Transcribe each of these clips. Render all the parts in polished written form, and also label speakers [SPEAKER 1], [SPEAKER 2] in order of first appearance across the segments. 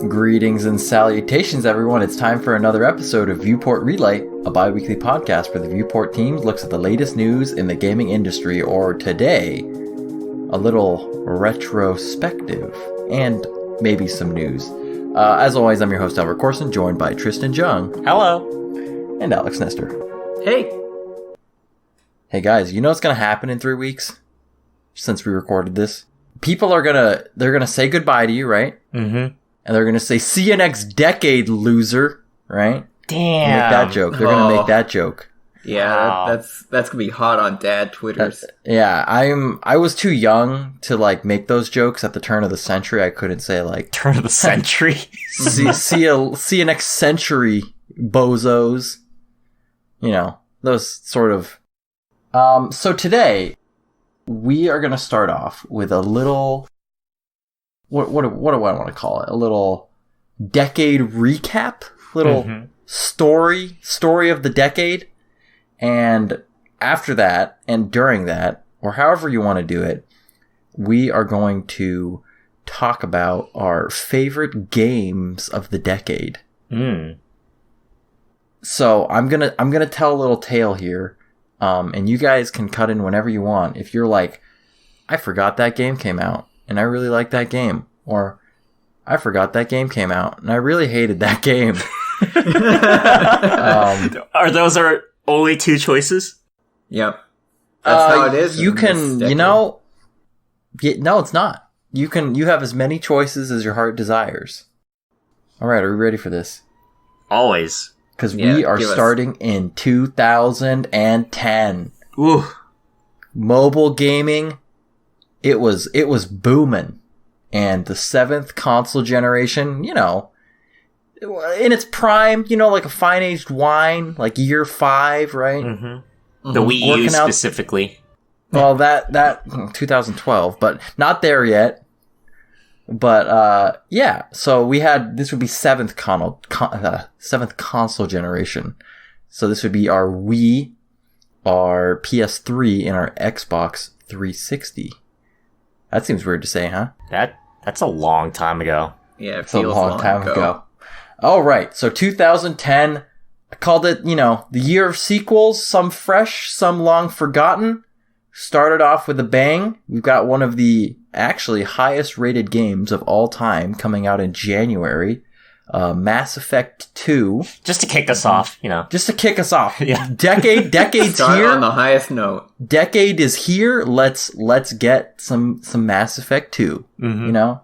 [SPEAKER 1] Greetings and salutations, everyone. It's time for another episode of Viewport Relay, a bi-weekly podcast where the Viewport team looks at the latest news in the gaming industry, or today, a little retrospective, and maybe some news. As always, I'm your host, Albert Corson, joined by Tristan Jung.
[SPEAKER 2] Hello.
[SPEAKER 1] And Alex Nestor.
[SPEAKER 3] Hey.
[SPEAKER 1] Hey guys, you know what's going to happen in 3 weeks? Since we recorded this? People are they're gonna say goodbye to you, right?
[SPEAKER 2] Mm-hmm.
[SPEAKER 1] And they're gonna say, see you next decade, loser, right?
[SPEAKER 2] Damn.
[SPEAKER 1] Make that joke. They're gonna make that joke.
[SPEAKER 3] Yeah,
[SPEAKER 2] Wow.
[SPEAKER 3] that's gonna be hot on dad Twitters.
[SPEAKER 1] Yeah, I was too young to like make those jokes at the turn of the century. I couldn't say like
[SPEAKER 2] Turn of the century.
[SPEAKER 1] see you next century, bozos. You know, those sort of. So today we are gonna start off with a little. What do I want to call it? A little decade recap, little story of the decade, and after that and during that, or however you want to do it, we are going to talk about our favorite games of the decade. So I'm gonna tell a little tale here, and you guys can cut in whenever you want. If you're like, I forgot that game came out, and I really like that game. Or, I forgot that game came out, and I really hated that game.
[SPEAKER 2] Are those our only two choices?
[SPEAKER 3] Yep. That's how it is.
[SPEAKER 1] You can, no, it's not. You have as many choices as your heart desires. Alright, are we ready for this?
[SPEAKER 2] Always.
[SPEAKER 1] Because we are starting in 2010.
[SPEAKER 2] Ooh.
[SPEAKER 1] Mobile gaming, it was booming. And the 7th console generation, you know, in its prime, you know, like a fine-aged wine, like year 5, right?
[SPEAKER 2] Mm-hmm. The Wii U specifically.
[SPEAKER 1] Well, that 2012, but not there yet. But, yeah, so this would be 7th console generation. So this would be our Wii, our PS3, and our Xbox 360. That seems weird to say, huh?
[SPEAKER 2] That's a long time ago.
[SPEAKER 3] Yeah,
[SPEAKER 1] it's a long time ago. All right, so 2010, I called it, you know, the year of sequels, some fresh, some long forgotten. Started off with a bang. We've got one of the actually highest rated games of all time coming out in January, Mass Effect 2.
[SPEAKER 2] Just to kick us off, you know.
[SPEAKER 1] Just to kick us off.
[SPEAKER 2] Yeah.
[SPEAKER 1] Decade's
[SPEAKER 3] Start
[SPEAKER 1] here.
[SPEAKER 3] on the highest note.
[SPEAKER 1] Decade is here. Let's get some Mass Effect 2, you know?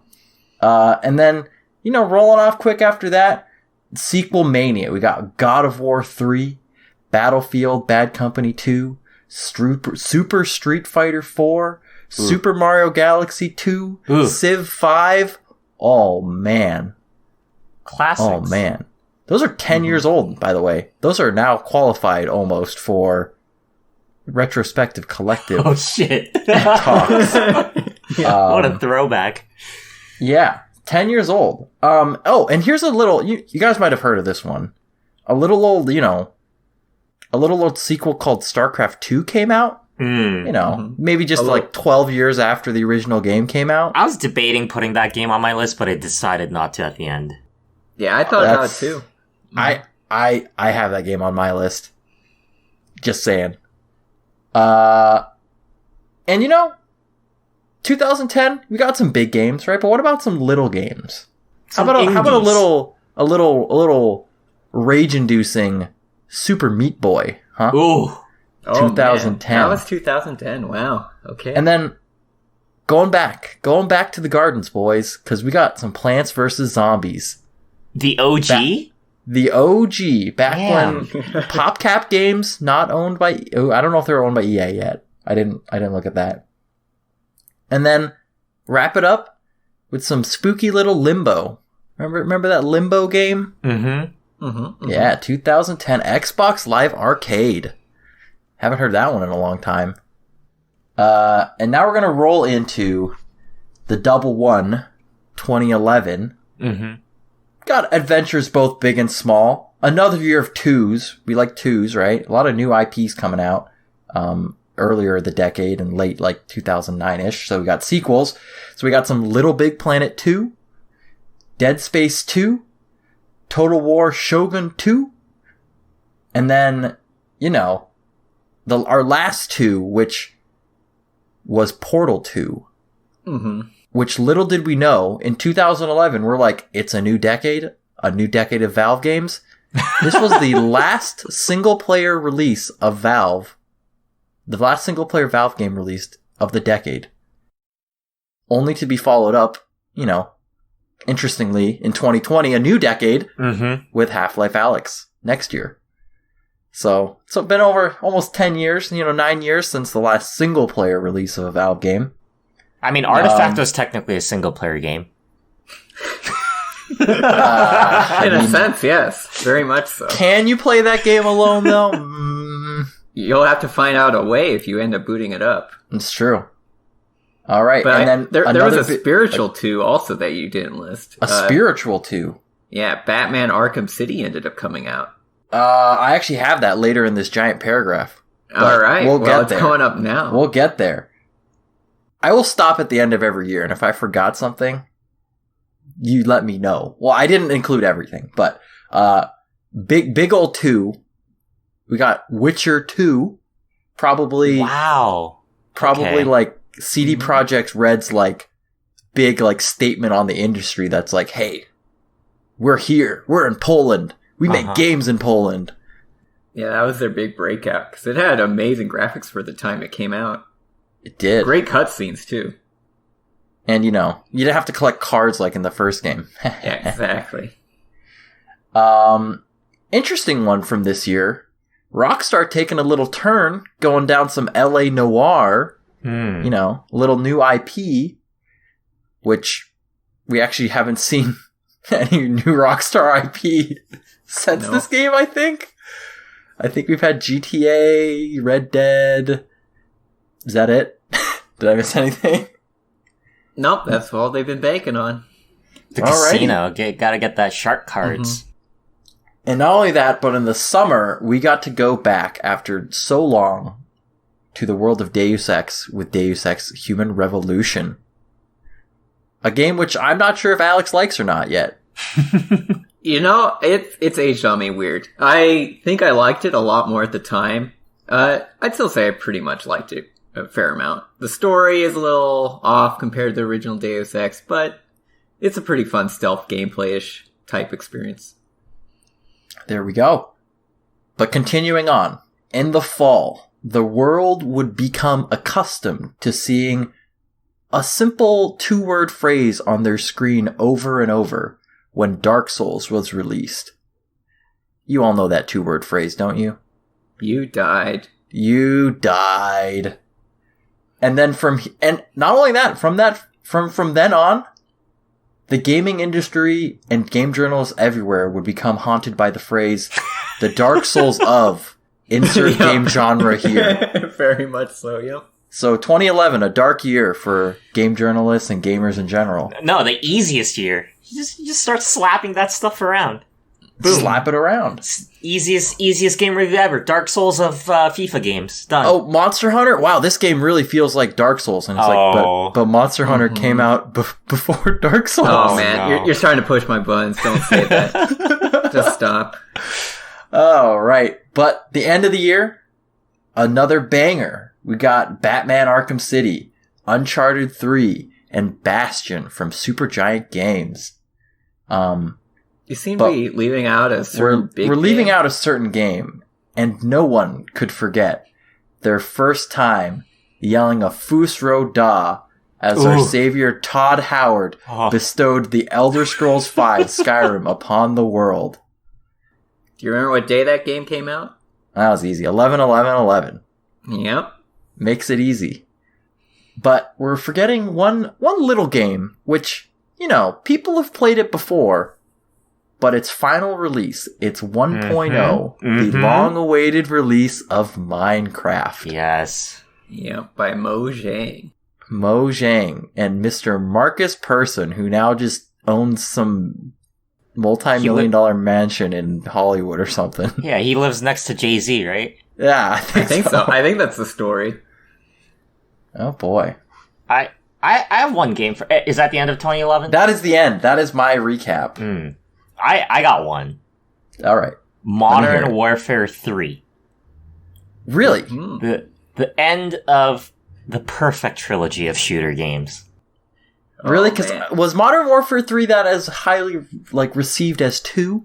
[SPEAKER 1] And then, you know, rolling off quick after that, sequel mania. We got God of War 3, Battlefield Bad Company 2, Super Street Fighter 4, Super Mario Galaxy 2, Civ 5. Oh, man.
[SPEAKER 2] Classics.
[SPEAKER 1] Oh, man. Those are 10 years old, by the way. Those are now qualified almost for retrospective collective
[SPEAKER 2] Oh, shit.
[SPEAKER 1] talks.
[SPEAKER 2] What a throwback.
[SPEAKER 1] Yeah, 10 years old. And here's a little, you guys might have heard of this one. A little old sequel called StarCraft 2 came out. You know, maybe just like 12 years after the original game came out.
[SPEAKER 2] I was debating putting that game on my list, but I decided not to at the end.
[SPEAKER 3] Yeah, I thought about it too.
[SPEAKER 1] I have that game on my list. Just saying. And you know, 2010, we got some big games, right? But what about some little games? How about a little rage-inducing Super Meat Boy, huh?
[SPEAKER 2] Ooh.
[SPEAKER 1] 2010.
[SPEAKER 3] That was 2010. Wow. Okay.
[SPEAKER 1] And then going back to the gardens, boys, because we got some Plants vs. Zombies.
[SPEAKER 2] The OG?
[SPEAKER 1] The OG, back
[SPEAKER 2] Damn.
[SPEAKER 1] when PopCap Games, not owned by, I don't know if they were owned by EA yet. I didn't look at that. And then wrap it up with some spooky little Limbo. Remember that Limbo game? Yeah, 2010 Xbox Live Arcade. Haven't heard that one in a long time. And now we're gonna roll into the Double One 2011. Got adventures both big and small. Another year of twos. We like twos, right? A lot of new IPs coming out. earlier the decade and late like 2009-ish. So we got sequels. So we got some Little Big Planet 2, Dead Space 2, Total War Shogun 2, and then, our last two, which was Portal 2.
[SPEAKER 3] Mm-hmm.
[SPEAKER 1] Which little did we know, in 2011, we're like, it's a new decade of Valve games. This was the last single-player release of Valve, the last single-player Valve game released of the decade. Only to be followed up, interestingly, in 2020, a new decade, with Half-Life Alyx next year. So it's been over almost 10 years, 9 years since the last single-player release of a Valve game.
[SPEAKER 2] I mean, Artifact was technically a single-player game.
[SPEAKER 3] In a sense, yes. Very much so.
[SPEAKER 1] Can you play that game alone, though?
[SPEAKER 3] You'll have to find out a way if you end up booting it up.
[SPEAKER 1] It's true. All right.
[SPEAKER 3] But
[SPEAKER 1] and then
[SPEAKER 3] there was a spiritual 2 also that you didn't list.
[SPEAKER 1] A spiritual 2?
[SPEAKER 3] Yeah, Batman Arkham City ended up coming out.
[SPEAKER 1] I actually have that later in this giant paragraph.
[SPEAKER 3] All right.
[SPEAKER 1] We'll get
[SPEAKER 3] it's
[SPEAKER 1] there.
[SPEAKER 3] Going up now.
[SPEAKER 1] We'll get there. I will stop at the end of every year, and if I forgot something, you let me know. Well, I didn't include everything, but big old 2. We got Witcher 2, probably.
[SPEAKER 2] Wow.
[SPEAKER 1] Probably like CD Projekt Red's like big like statement on the industry. That's like, hey, we're here. We're in Poland. We make games in Poland.
[SPEAKER 3] Yeah, that was their big breakout because it had amazing graphics for the time it came out.
[SPEAKER 1] It did.
[SPEAKER 3] Great cutscenes too.
[SPEAKER 1] And you didn't have to collect cards like in the first game.
[SPEAKER 3] Yeah, exactly.
[SPEAKER 1] Interesting one from this year. Rockstar taking a little turn, going down some LA noir. A little new IP, which we actually haven't seen any new Rockstar IP since this game, I think. I think we've had GTA, Red Dead. Is that it? Did I miss anything?
[SPEAKER 3] Nope, that's all they've been banking on.
[SPEAKER 2] The casino. Gotta get that shark cards.
[SPEAKER 1] And not only that, but in the summer, we got to go back after so long to the world of Deus Ex with Deus Ex Human Revolution. A game which I'm not sure if Alex likes or not yet.
[SPEAKER 3] It's aged on me weird. I think I liked it a lot more at the time. I'd still say I pretty much liked it a fair amount. The story is a little off compared to the original Deus Ex, but it's a pretty fun stealth gameplay-ish type experience.
[SPEAKER 1] There we go. But continuing on, in the fall, the world would become accustomed to seeing a simple 2-word phrase on their screen over and over when Dark Souls was released. You all know that 2-word phrase, don't you?
[SPEAKER 3] You died.
[SPEAKER 1] You died. And then and not only that, from then on, the gaming industry and game journalists everywhere would become haunted by the phrase, the Dark Souls of insert game genre here.
[SPEAKER 3] Very much so, yep.
[SPEAKER 1] So 2011, a dark year for game journalists and gamers in general.
[SPEAKER 2] No, the easiest year. You just start slapping that stuff around. Boom.
[SPEAKER 1] Slap it around.
[SPEAKER 2] Easiest game review ever. Dark Souls of FIFA games. Done.
[SPEAKER 1] Oh, Monster Hunter? Wow, this game really feels like Dark Souls. And it's but Monster Hunter came out before Dark Souls.
[SPEAKER 3] Oh, man. You're starting to push my buttons. Don't say that. Just stop.
[SPEAKER 1] Oh, right. But the end of the year, another banger. We got Batman Arkham City, Uncharted 3, and Bastion from Supergiant Games.
[SPEAKER 3] You seem to be leaving out a certain big
[SPEAKER 1] We're leaving
[SPEAKER 3] game.
[SPEAKER 1] out a certain game, and no one could forget their first time yelling a Fus Ro Da as our savior Todd Howard bestowed the Elder Scrolls V Skyrim upon the world.
[SPEAKER 3] Do you remember what day that game came out?
[SPEAKER 1] That was easy. 11/11/11.
[SPEAKER 3] Yep.
[SPEAKER 1] Makes it easy. But we're forgetting one little game, which, people have played it before. But its final release, its 1.0, the long-awaited release of Minecraft.
[SPEAKER 2] Yes.
[SPEAKER 3] Yep, by Mojang.
[SPEAKER 1] Mojang and Mr. Marcus Persson, who now just owns some multi-million-dollar mansion in Hollywood or something.
[SPEAKER 2] Yeah, he lives next to Jay-Z, right?
[SPEAKER 1] Yeah,
[SPEAKER 3] I think so. I think that's the story.
[SPEAKER 1] Oh, boy.
[SPEAKER 2] I I have one game for... Is that the end of 2011?
[SPEAKER 1] That is the end. That is my recap.
[SPEAKER 2] I got one.
[SPEAKER 1] All right.
[SPEAKER 2] Modern Warfare 3.
[SPEAKER 1] Really?
[SPEAKER 2] The end of the perfect trilogy of shooter games.
[SPEAKER 1] Really? Because was Modern Warfare 3 that as highly received as 2?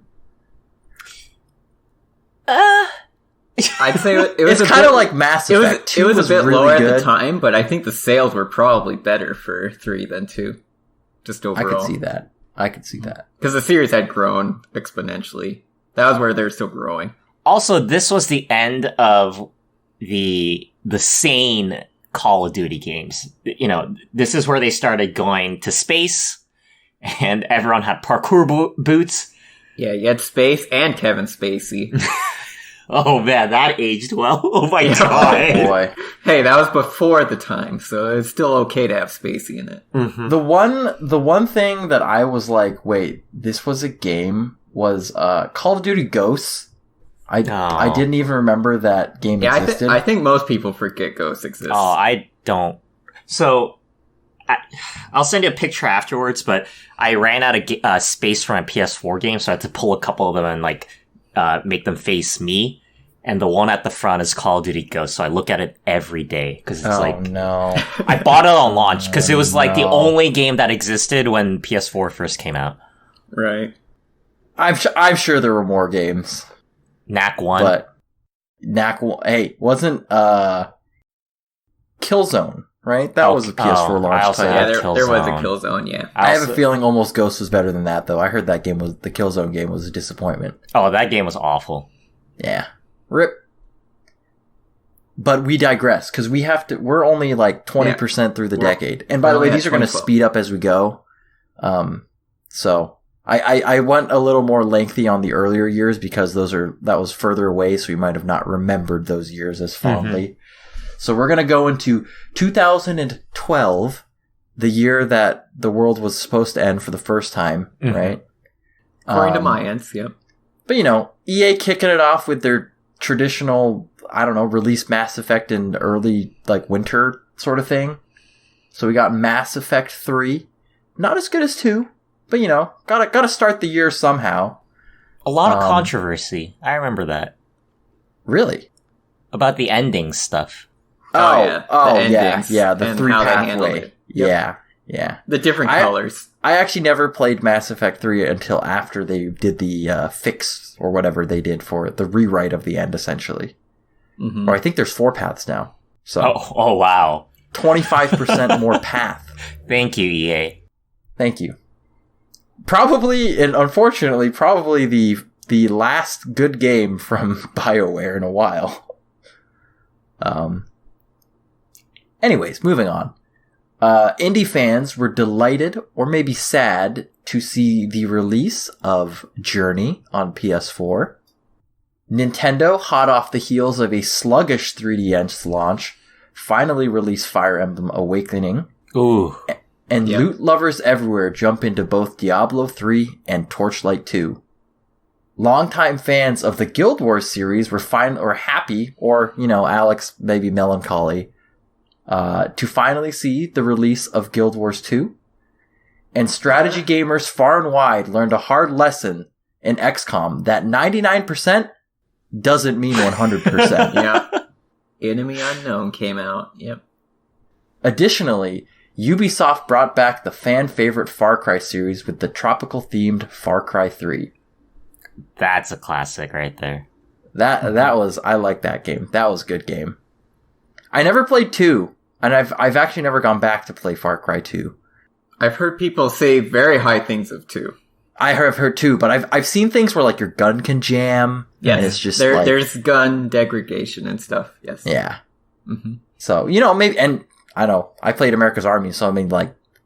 [SPEAKER 3] I'd say it was.
[SPEAKER 1] It's kind of like Mass Effect.
[SPEAKER 3] It was a bit
[SPEAKER 1] really
[SPEAKER 3] lower
[SPEAKER 1] good
[SPEAKER 3] at the time, but I think the sales were probably better for 3 than 2. Just overall,
[SPEAKER 1] I could see that.
[SPEAKER 3] Because the series had grown exponentially. That was where they're still growing.
[SPEAKER 2] Also, this was the end of the sane Call of Duty games. You know, this is where they started going to space, and everyone had parkour boots.
[SPEAKER 3] Yeah, you had Space and Kevin Spacey.
[SPEAKER 2] Oh man, that aged well. Oh my god.
[SPEAKER 1] Oh boy.
[SPEAKER 3] Hey, that was before the time, so it's still okay to have Spacey in it.
[SPEAKER 2] Mm-hmm.
[SPEAKER 1] The one thing that I was like, wait, this was a game, was Call of Duty Ghosts. I didn't even remember that game existed.
[SPEAKER 3] I think most people forget Ghosts exists.
[SPEAKER 2] Oh, I don't. So, I'll send you a picture afterwards, but I ran out of space for my PS4 game, so I had to pull a couple of them and make them face me. And the one at the front is Call of Duty Ghosts, so I look at it every day because it's
[SPEAKER 1] no.
[SPEAKER 2] I bought it on launch because it was the only game that existed when PS4 first came out.
[SPEAKER 3] Right.
[SPEAKER 1] I'm sure there were more games.
[SPEAKER 2] Knack 1.
[SPEAKER 1] But Knack 1, hey, wasn't Killzone, right? That was a PS4 launch title.
[SPEAKER 3] Yeah, there was a Killzone, yeah.
[SPEAKER 1] I have a feeling Almost Ghost was better than that, though. I heard that the Killzone game was a disappointment.
[SPEAKER 2] Oh, that game was awful.
[SPEAKER 1] Yeah. RIP. But we digress, because we're only 20% through the decade. And by the way, these are going to speed up as we go. So I went a little more lengthy on the earlier years because that was further away, so we might have not remembered those years as fondly. Mm-hmm. So we're going to go into 2012, the year that the world was supposed to end for the first time, right?
[SPEAKER 3] According to Mayans, yep.
[SPEAKER 1] But EA kicking it off with their traditional, release Mass Effect in early, winter sort of thing. So we got Mass Effect 3. Not as good as 2, but, gotta start the year somehow.
[SPEAKER 2] A lot of controversy. I remember that.
[SPEAKER 1] Really?
[SPEAKER 2] About the ending stuff.
[SPEAKER 3] Yeah.
[SPEAKER 1] The 3 pathway.
[SPEAKER 3] Yep.
[SPEAKER 1] Yeah.
[SPEAKER 3] The different colors.
[SPEAKER 1] I actually never played Mass Effect 3 until after they did the fix or whatever they did for it, the rewrite of the end, essentially. Mm-hmm. Or I think there's 4 paths now. So.
[SPEAKER 2] Oh wow.
[SPEAKER 1] 25% more path.
[SPEAKER 2] Thank you, EA.
[SPEAKER 1] Thank you. Probably, and unfortunately, the last good game from BioWare in a while. Anyways, moving on. Indie fans were delighted, or maybe sad, to see the release of Journey on PS4. Nintendo, hot off the heels of a sluggish 3DS launch, finally released Fire Emblem Awakening.
[SPEAKER 2] Ooh.
[SPEAKER 1] And loot lovers everywhere jump into both Diablo 3 and Torchlight 2. Longtime fans of the Guild Wars series were happy, or, Alex, maybe melancholy, to finally see the release of Guild Wars 2. And strategy gamers far and wide learned a hard lesson in XCOM that 99% doesn't mean 100%.
[SPEAKER 3] Yeah. Enemy Unknown came out. Yep.
[SPEAKER 1] Additionally, Ubisoft brought back the fan-favorite Far Cry series with the tropical-themed Far Cry 3.
[SPEAKER 2] That's a classic right there.
[SPEAKER 1] I like that game. That was a good game. I never played 2, and I've actually never gone back to play Far Cry 2.
[SPEAKER 3] I've heard people say very high things of 2.
[SPEAKER 1] I have heard 2, but I've seen things where your gun can jam.
[SPEAKER 3] Yes,
[SPEAKER 1] and it's just
[SPEAKER 3] there's gun degradation and stuff. Yes.
[SPEAKER 1] Yeah.
[SPEAKER 3] Mm-hmm.
[SPEAKER 1] So maybe, and I know I played America's Army, so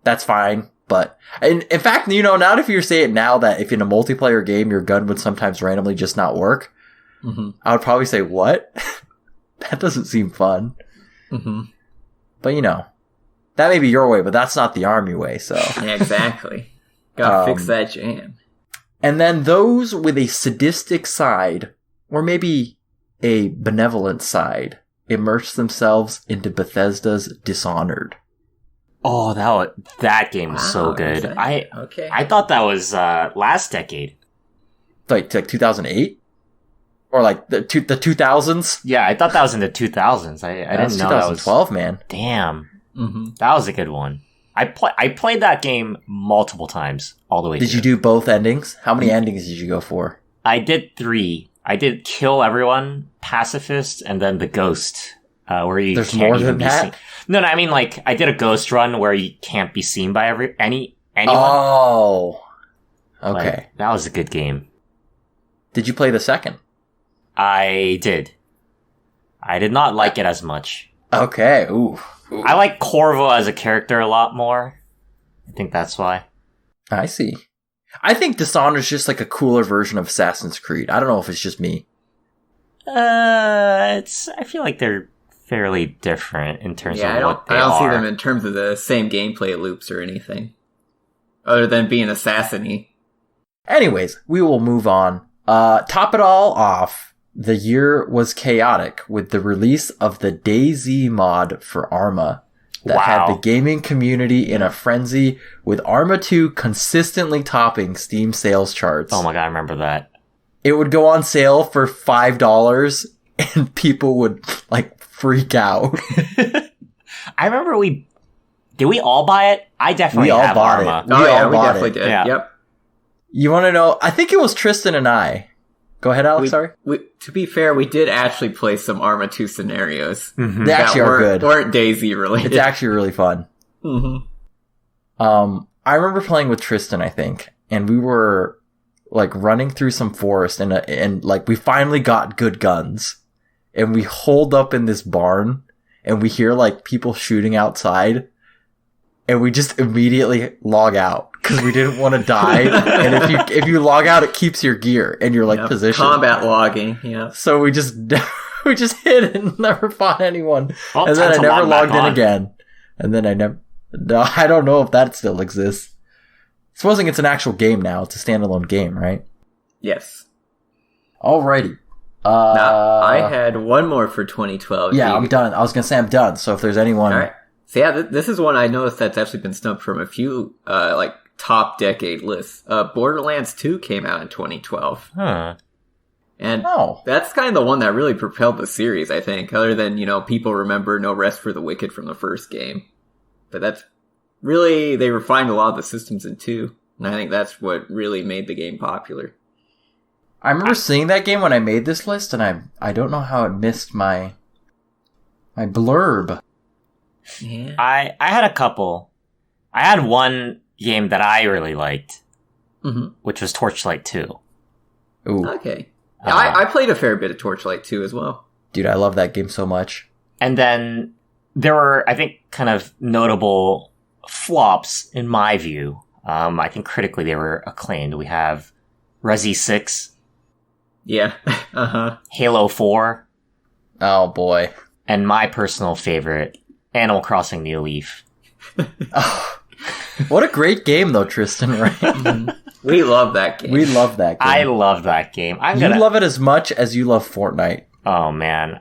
[SPEAKER 1] that's fine. But in fact, now if you say it now that if in a multiplayer game your gun would sometimes randomly just not work,
[SPEAKER 3] mm-hmm.
[SPEAKER 1] I would probably say, what? That doesn't seem fun.
[SPEAKER 3] Mm-hmm.
[SPEAKER 1] But that may be your way, but that's not the Army way. So
[SPEAKER 3] yeah, exactly. Gotta fix that jam.
[SPEAKER 1] And then those with a sadistic side, or maybe a benevolent side, immerse themselves into Bethesda's Dishonored.
[SPEAKER 2] Oh, that game was so good.
[SPEAKER 3] Okay.
[SPEAKER 2] I thought that was last decade.
[SPEAKER 1] Like 2008? Or like the 2000s?
[SPEAKER 2] Yeah, I thought that was in the 2000s. I didn't know that was
[SPEAKER 1] 2012, man.
[SPEAKER 2] Damn.
[SPEAKER 3] Mm-hmm.
[SPEAKER 2] That was a good one. I played that game multiple times all the way through.
[SPEAKER 1] Did you do both endings? How many endings did you go for?
[SPEAKER 2] I did 3. I did kill everyone, pacifist, and then the ghost, where you
[SPEAKER 1] There's
[SPEAKER 2] can't
[SPEAKER 1] more
[SPEAKER 2] even
[SPEAKER 1] than
[SPEAKER 2] be
[SPEAKER 1] that?
[SPEAKER 2] seen. No, I mean like I did a ghost run where you can't be seen by anyone.
[SPEAKER 1] Oh. Okay.
[SPEAKER 2] Like, that was a good game.
[SPEAKER 1] Did you play the second?
[SPEAKER 2] I did. I did not like it as much.
[SPEAKER 1] Okay. Ooh.
[SPEAKER 2] I like Corvo as a character a lot more. I think that's why.
[SPEAKER 1] I see. I think Dishonored's just like a cooler version of Assassin's Creed. I don't know if it's just me.
[SPEAKER 2] I feel like they're fairly different in terms of what they are.
[SPEAKER 3] I don't see them in terms of the same gameplay loops or anything. Other than being assassin-y.
[SPEAKER 1] Anyways, we will move on. Top it all off, the year was chaotic with the release of the DayZ mod for Arma that had the gaming community in a frenzy, with Arma 2 consistently topping Steam sales charts.
[SPEAKER 2] Oh my god, I remember that.
[SPEAKER 1] It would go on sale for $5 and people would like freak out.
[SPEAKER 2] I remember did we all buy it? I definitely have Arma.
[SPEAKER 1] We
[SPEAKER 3] definitely did.
[SPEAKER 2] Yeah.
[SPEAKER 3] Yep.
[SPEAKER 1] You want to know? I think it was Tristan and I. Go ahead, Alex. Sorry.
[SPEAKER 3] To be fair, we did actually play some Arma 2 scenarios.
[SPEAKER 2] Mm-hmm.
[SPEAKER 1] They actually are good.
[SPEAKER 3] Weren't DayZ related.
[SPEAKER 1] It's actually really fun.
[SPEAKER 3] Mm-hmm.
[SPEAKER 1] I remember playing with Tristan, I think, and we were like running through some forest, and like we finally got good guns, and we holed up in this barn, and we hear like people shooting outside, and we just immediately log out because we didn't want to die. And if you log out, it keeps your gear and you're like positioned.
[SPEAKER 3] Combat logging, yeah.
[SPEAKER 1] So we just hid and never fought anyone,
[SPEAKER 2] Well,
[SPEAKER 1] and then I never logged in
[SPEAKER 2] on.
[SPEAKER 1] again. And then I don't know if that still exists. Supposing it's an actual game now. It's a standalone game, right?
[SPEAKER 3] Yes.
[SPEAKER 1] Alrighty.
[SPEAKER 3] Now, I had one more for 2012.
[SPEAKER 1] Yeah, I'm done. I was gonna say I'm done. So if there's anyone,
[SPEAKER 3] All right. So yeah, this is one I noticed that's actually been snubbed from a few like top decade lists. Borderlands 2 came out in 2012.
[SPEAKER 2] Huh.
[SPEAKER 3] And that's kind of the one that really propelled the series, I think, other than, people remember No Rest for the Wicked from the first game. But that's really, they refined a lot of the systems in 2. And I think that's what really made the game popular.
[SPEAKER 1] I remember seeing that game when I made this list, and I don't know how it missed my blurb.
[SPEAKER 3] Yeah.
[SPEAKER 2] I had a couple. I had one game that I really liked, which was Torchlight 2.
[SPEAKER 1] Ooh.
[SPEAKER 3] Okay. I played a fair bit of Torchlight 2 as well.
[SPEAKER 1] Dude, I love that game so much.
[SPEAKER 2] And then there were, I think, kind of notable flops in my view. I think critically they were acclaimed. We have Resi 6.
[SPEAKER 3] Yeah. Uh-huh.
[SPEAKER 2] Halo 4.
[SPEAKER 1] Oh boy.
[SPEAKER 2] And my personal favorite, Animal Crossing New Leaf.
[SPEAKER 1] Oh, what a great game though, Tristan, right?
[SPEAKER 3] We love that game.
[SPEAKER 1] We love that game.
[SPEAKER 2] I love that game.
[SPEAKER 1] You love it as much as you love Fortnite.
[SPEAKER 2] Oh man.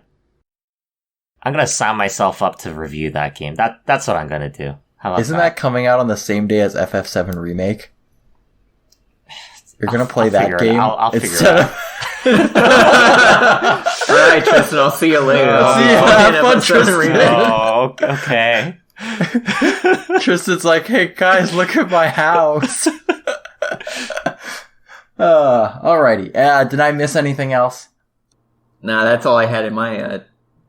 [SPEAKER 2] I'm gonna sign myself up to review that game. That's what I'm gonna do. How about
[SPEAKER 1] Isn't that coming out on the same day as FF7 Remake? You're gonna play that game?
[SPEAKER 2] I'll figure it out.
[SPEAKER 3] Alright, Tristan, I'll see you later.
[SPEAKER 1] See you. Have fun, Tristan.
[SPEAKER 2] Oh, okay.
[SPEAKER 1] Tristan's like, hey guys, look at my house. Alrighty. Did I miss anything else?
[SPEAKER 3] Nah, that's all I had in my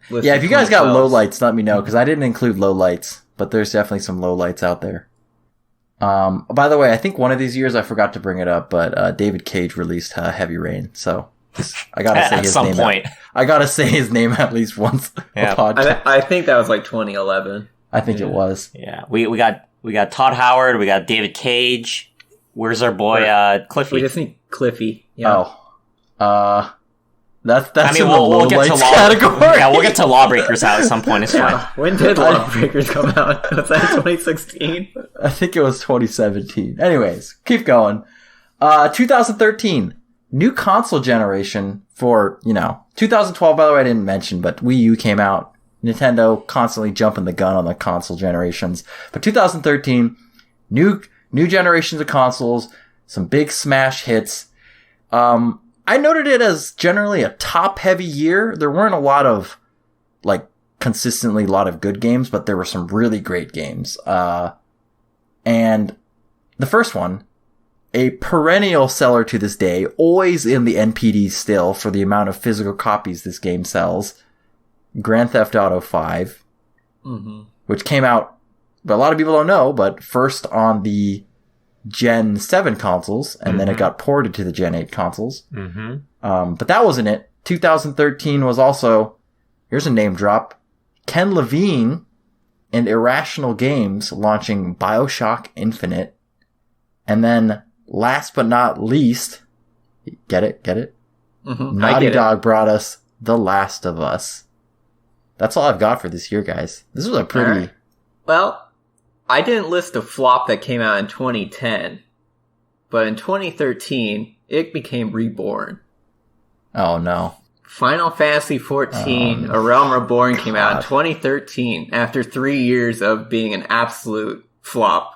[SPEAKER 3] list.
[SPEAKER 1] Yeah, if you guys got lowlights, let me know, because I didn't include lowlights, but there's definitely some lowlights out there. By the way, I think one of these years I forgot to bring it up, but David Cage released Heavy Rain, so I gotta say
[SPEAKER 2] at
[SPEAKER 1] his
[SPEAKER 2] some
[SPEAKER 1] name.
[SPEAKER 2] point.
[SPEAKER 1] I gotta say his name at least once.
[SPEAKER 2] Yeah.
[SPEAKER 1] A podcast.
[SPEAKER 3] I think that was like 2011.
[SPEAKER 1] I think it was.
[SPEAKER 2] Yeah, we got Todd Howard, we got David Cage. Where's our boy Cliffy?
[SPEAKER 3] We just need Cliffy. Yeah.
[SPEAKER 1] That's
[SPEAKER 2] we'll get to
[SPEAKER 1] category.
[SPEAKER 2] Yeah, we'll get to Lawbreakers out at some point. It's fine.
[SPEAKER 3] When did Lawbreakers come out? Was that 2016?
[SPEAKER 1] I think it was 2017. Anyways, keep going. 2013, new console generation for 2012. By the way, I didn't mention, but Wii U came out. Nintendo constantly jumping the gun on the console generations. But 2013, new generations of consoles, some big smash hits. I noted it as generally a top-heavy year. There weren't a lot of, like, consistently a lot of good games, but there were some really great games. And the first one, a perennial seller to this day, always in the NPD still for the amount of physical copies this game sells, Grand Theft Auto 5, which came out, but a lot of people don't know, but first on the Gen 7 consoles, and then it got ported to the Gen 8 consoles. But that wasn't it. 2013 was also, here's a name drop, Ken Levine and Irrational Games launching BioShock Infinite. And then, last but not least, get it? Naughty Dog brought us The Last of Us. That's all I've got for this year, guys. This was a pretty...
[SPEAKER 3] Right. Well, I didn't list a flop that came out in 2010, but in 2013, it became reborn.
[SPEAKER 1] Oh, no.
[SPEAKER 3] Final Fantasy XIV, A Realm Reborn came out in 2013 after 3 years of being an absolute flop.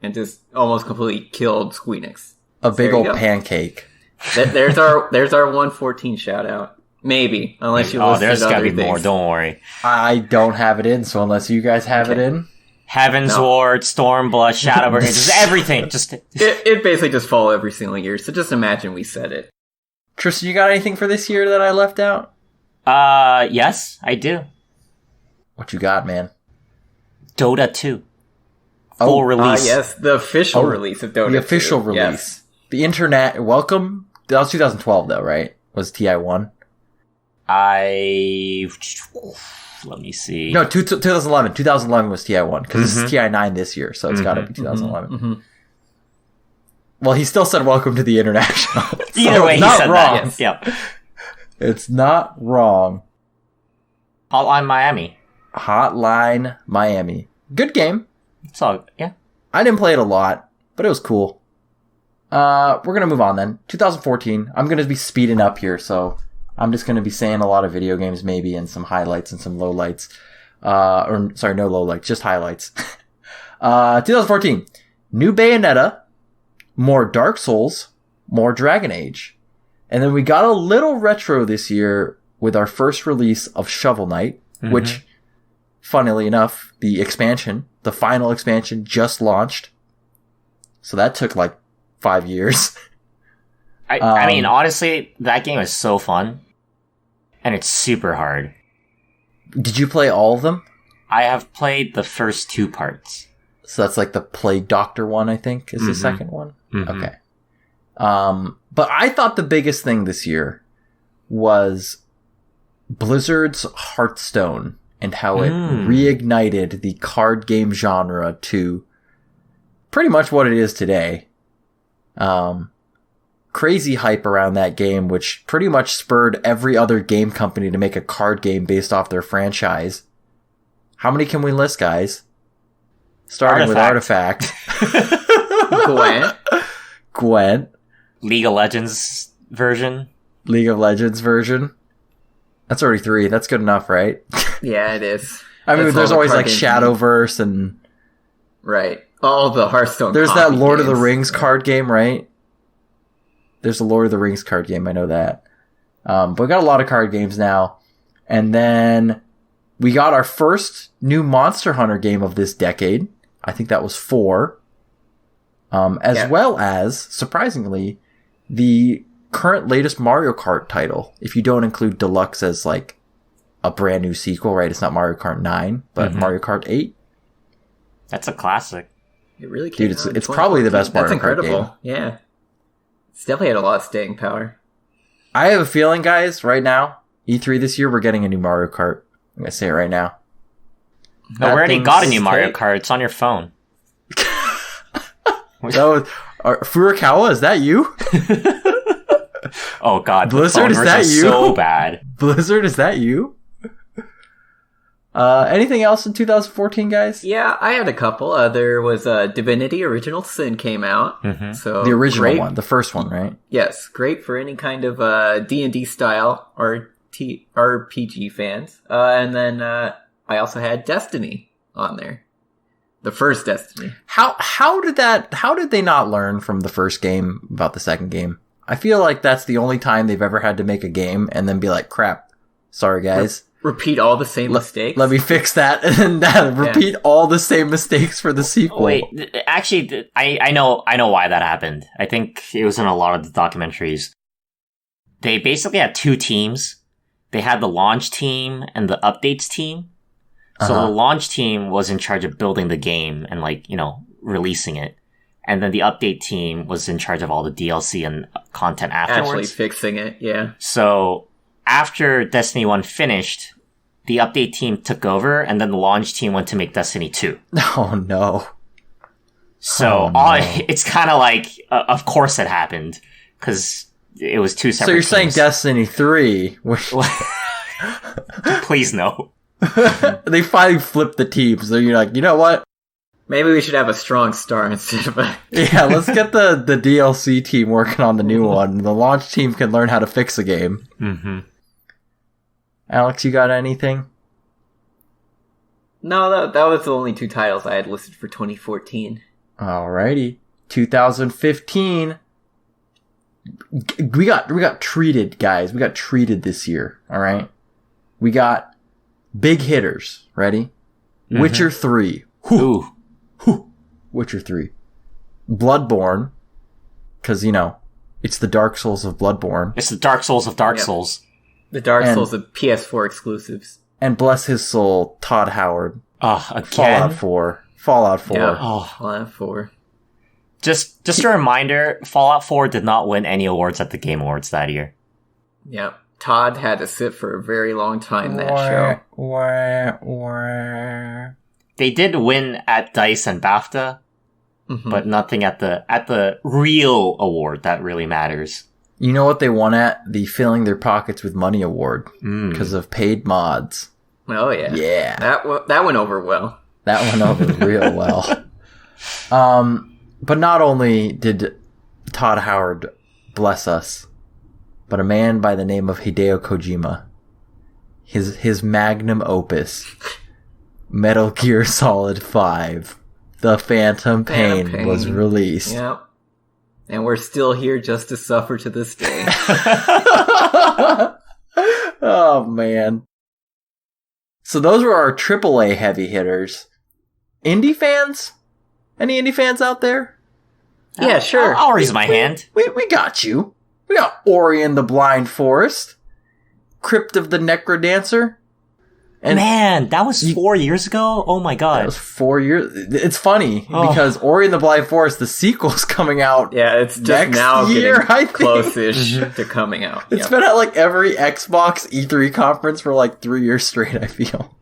[SPEAKER 3] And just almost completely killed Squeenix.
[SPEAKER 1] A big old pancake.
[SPEAKER 3] There's our 114 shout out. Maybe, unless you listed
[SPEAKER 2] there's gotta be
[SPEAKER 3] things.
[SPEAKER 2] more. Don't worry.
[SPEAKER 1] I don't have it in, so unless you guys have it in,
[SPEAKER 2] Heaven's Ward, Stormblood, Shadowbringers, just everything. Just
[SPEAKER 3] it basically just fall every single year. So just imagine we said it.
[SPEAKER 1] Tristan, you got anything for this year that I left out?
[SPEAKER 2] Yes, I do.
[SPEAKER 1] What you got, man?
[SPEAKER 2] Dota 2. Full release.
[SPEAKER 3] Yes, the official release of Dota 2.
[SPEAKER 1] The official release.
[SPEAKER 3] Yes.
[SPEAKER 1] The internet, welcome. That was 2012 though, right? Was TI1?
[SPEAKER 2] Let me see.
[SPEAKER 1] No, 2011. 2011 was TI1, because this is TI9 this year, so it's gotta be 2011. Well, he still said welcome to the international.
[SPEAKER 2] Either way, he said
[SPEAKER 1] wrong.
[SPEAKER 2] that. Yes. Yep.
[SPEAKER 1] It's not wrong.
[SPEAKER 2] Hotline Miami.
[SPEAKER 1] Hotline Miami. Good game.
[SPEAKER 2] It's all, yeah.
[SPEAKER 1] I didn't play it a lot, but it was cool. We're gonna move on then. 2014. I'm gonna be speeding up here, so I'm just gonna be saying a lot of video games maybe, and some highlights and some lowlights. No lowlights, just highlights. 2014. New Bayonetta, more Dark Souls, more Dragon Age. And then we got a little retro this year with our first release of Shovel Knight, which, funnily enough, the final expansion just launched. So that took like 5 years.
[SPEAKER 2] I mean, honestly, that game is so fun. And it's super hard.
[SPEAKER 1] Did you play all of them?
[SPEAKER 2] I have played the first 2 parts.
[SPEAKER 1] So that's like the Plague Doctor one, I think, is the second one? Okay. But I thought the biggest thing this year was Blizzard's Hearthstone and how it reignited the card game genre to pretty much what it is today. Crazy hype around that game, which pretty much spurred every other game company to make a card game based off their franchise. How many can we list, guys? Starting with Artifact. Gwent.
[SPEAKER 2] League of Legends version.
[SPEAKER 1] That's already 3. That's good enough, right?
[SPEAKER 3] Yeah, it is.
[SPEAKER 1] I mean, there's always like Shadowverse and...
[SPEAKER 3] Right. All the Hearthstone.
[SPEAKER 1] There's that Lord of the Rings card game, right? There's a Lord of the Rings card game, I know that. But we got a lot of card games now. And then we got our first new Monster Hunter game of this decade. I think that was 4. Well as, surprisingly, the current latest Mario Kart title. If you don't include Deluxe as like a brand new sequel, right? It's not Mario Kart 9, but Mario Kart 8.
[SPEAKER 2] That's a classic.
[SPEAKER 3] It really came out
[SPEAKER 1] it's probably the best Mario Kart game.
[SPEAKER 3] Yeah. It's definitely had a lot of staying power.
[SPEAKER 1] I have a feeling, guys, right now, E3 this year, we're getting a new Mario Kart. I'm going to say it right now.
[SPEAKER 2] No, we already got a new Mario Kart. It's on your phone.
[SPEAKER 1] Furukawa, is that you?
[SPEAKER 2] Oh god,
[SPEAKER 1] Blizzard, is that you?
[SPEAKER 2] So bad.
[SPEAKER 1] Blizzard, is that you? Anything else in 2014, guys?
[SPEAKER 3] Yeah, I had a couple. There was Divinity Original Sin came out. So
[SPEAKER 1] the original one, the first one, right?
[SPEAKER 3] Yes, great for any kind of D&D style RPG fans. And then I also had Destiny on there. The first Destiny.
[SPEAKER 1] How did they not learn from the first game about the second game? I feel like that's the only time they've ever had to make a game and then be like, crap, sorry guys.
[SPEAKER 3] Repeat all the same mistakes?
[SPEAKER 1] Let me fix that and then repeat all the same mistakes for the sequel.
[SPEAKER 2] Wait, actually, I know why that happened. I think it was in a lot of the documentaries. They basically had two teams. They had the launch team and the updates team. So the launch team was in charge of building the game and releasing it. And then the update team was in charge of all the DLC and content afterwards.
[SPEAKER 3] Actually fixing it, yeah.
[SPEAKER 2] So after Destiny 1 finished, the update team took over, and then the launch team went to make Destiny 2.
[SPEAKER 1] Oh, no.
[SPEAKER 2] So it's kind of like, of course it happened, because it was two separate
[SPEAKER 1] So you're
[SPEAKER 2] teams.
[SPEAKER 1] saying Destiny 3...
[SPEAKER 2] Please no.
[SPEAKER 1] They finally flipped the teams. So you're like, you know what?
[SPEAKER 3] Maybe we should have a strong star instead of a...
[SPEAKER 1] Yeah, let's get the DLC team working on the new one. The launch team can learn how to fix a game.
[SPEAKER 2] Mm-hmm.
[SPEAKER 1] Alex, you got anything?
[SPEAKER 3] No, that was the only two titles I had listed for 2014.
[SPEAKER 1] Alrighty. 2015. We got treated, guys. We got treated this year, alright? We got big hitters. Ready? Mm-hmm. Witcher 3.
[SPEAKER 2] Ooh.
[SPEAKER 1] Witcher 3. Bloodborne. Because, it's the Dark Souls of Bloodborne.
[SPEAKER 2] It's the Dark Souls of Dark Souls.
[SPEAKER 3] The Dark Souls of PS4 exclusives.
[SPEAKER 1] And bless his soul, Todd Howard.
[SPEAKER 2] Again?
[SPEAKER 1] Fallout 4.
[SPEAKER 3] Yeah. Fallout 4.
[SPEAKER 2] Just a reminder, Fallout 4 did not win any awards at the Game Awards that year.
[SPEAKER 3] Yeah. Todd had to sit for a very long time that show.
[SPEAKER 2] They did win at DICE and BAFTA, but nothing at the real award that really matters.
[SPEAKER 1] You know what they won at? The Filling Their Pockets with Money award. Because of paid mods.
[SPEAKER 3] Oh, yeah.
[SPEAKER 1] Yeah.
[SPEAKER 3] That went over well.
[SPEAKER 1] That went over real well. But not only did Todd Howard bless us, but a man by the name of Hideo Kojima, his magnum opus, Metal Gear Solid 5, The Phantom Pain was released.
[SPEAKER 3] Yep. And we're still here just to suffer to this day.
[SPEAKER 1] Oh, man. So those were our AAA heavy hitters. Indie fans? Any indie fans out there?
[SPEAKER 3] Yeah, sure.
[SPEAKER 2] I'll raise my hand.
[SPEAKER 1] We got you. We got Ori and the Blind Forest. Crypt of the Necrodancer. And
[SPEAKER 2] man, that was 4 years ago? Oh my god.
[SPEAKER 1] That was 4 years. It's funny because Ori and the Blind Forest, the sequel's coming out.
[SPEAKER 3] Yeah, it's just
[SPEAKER 1] next
[SPEAKER 3] now
[SPEAKER 1] year,
[SPEAKER 3] getting close-ish to coming out.
[SPEAKER 1] It's been at like every Xbox E3 conference for like 3 years straight, I feel.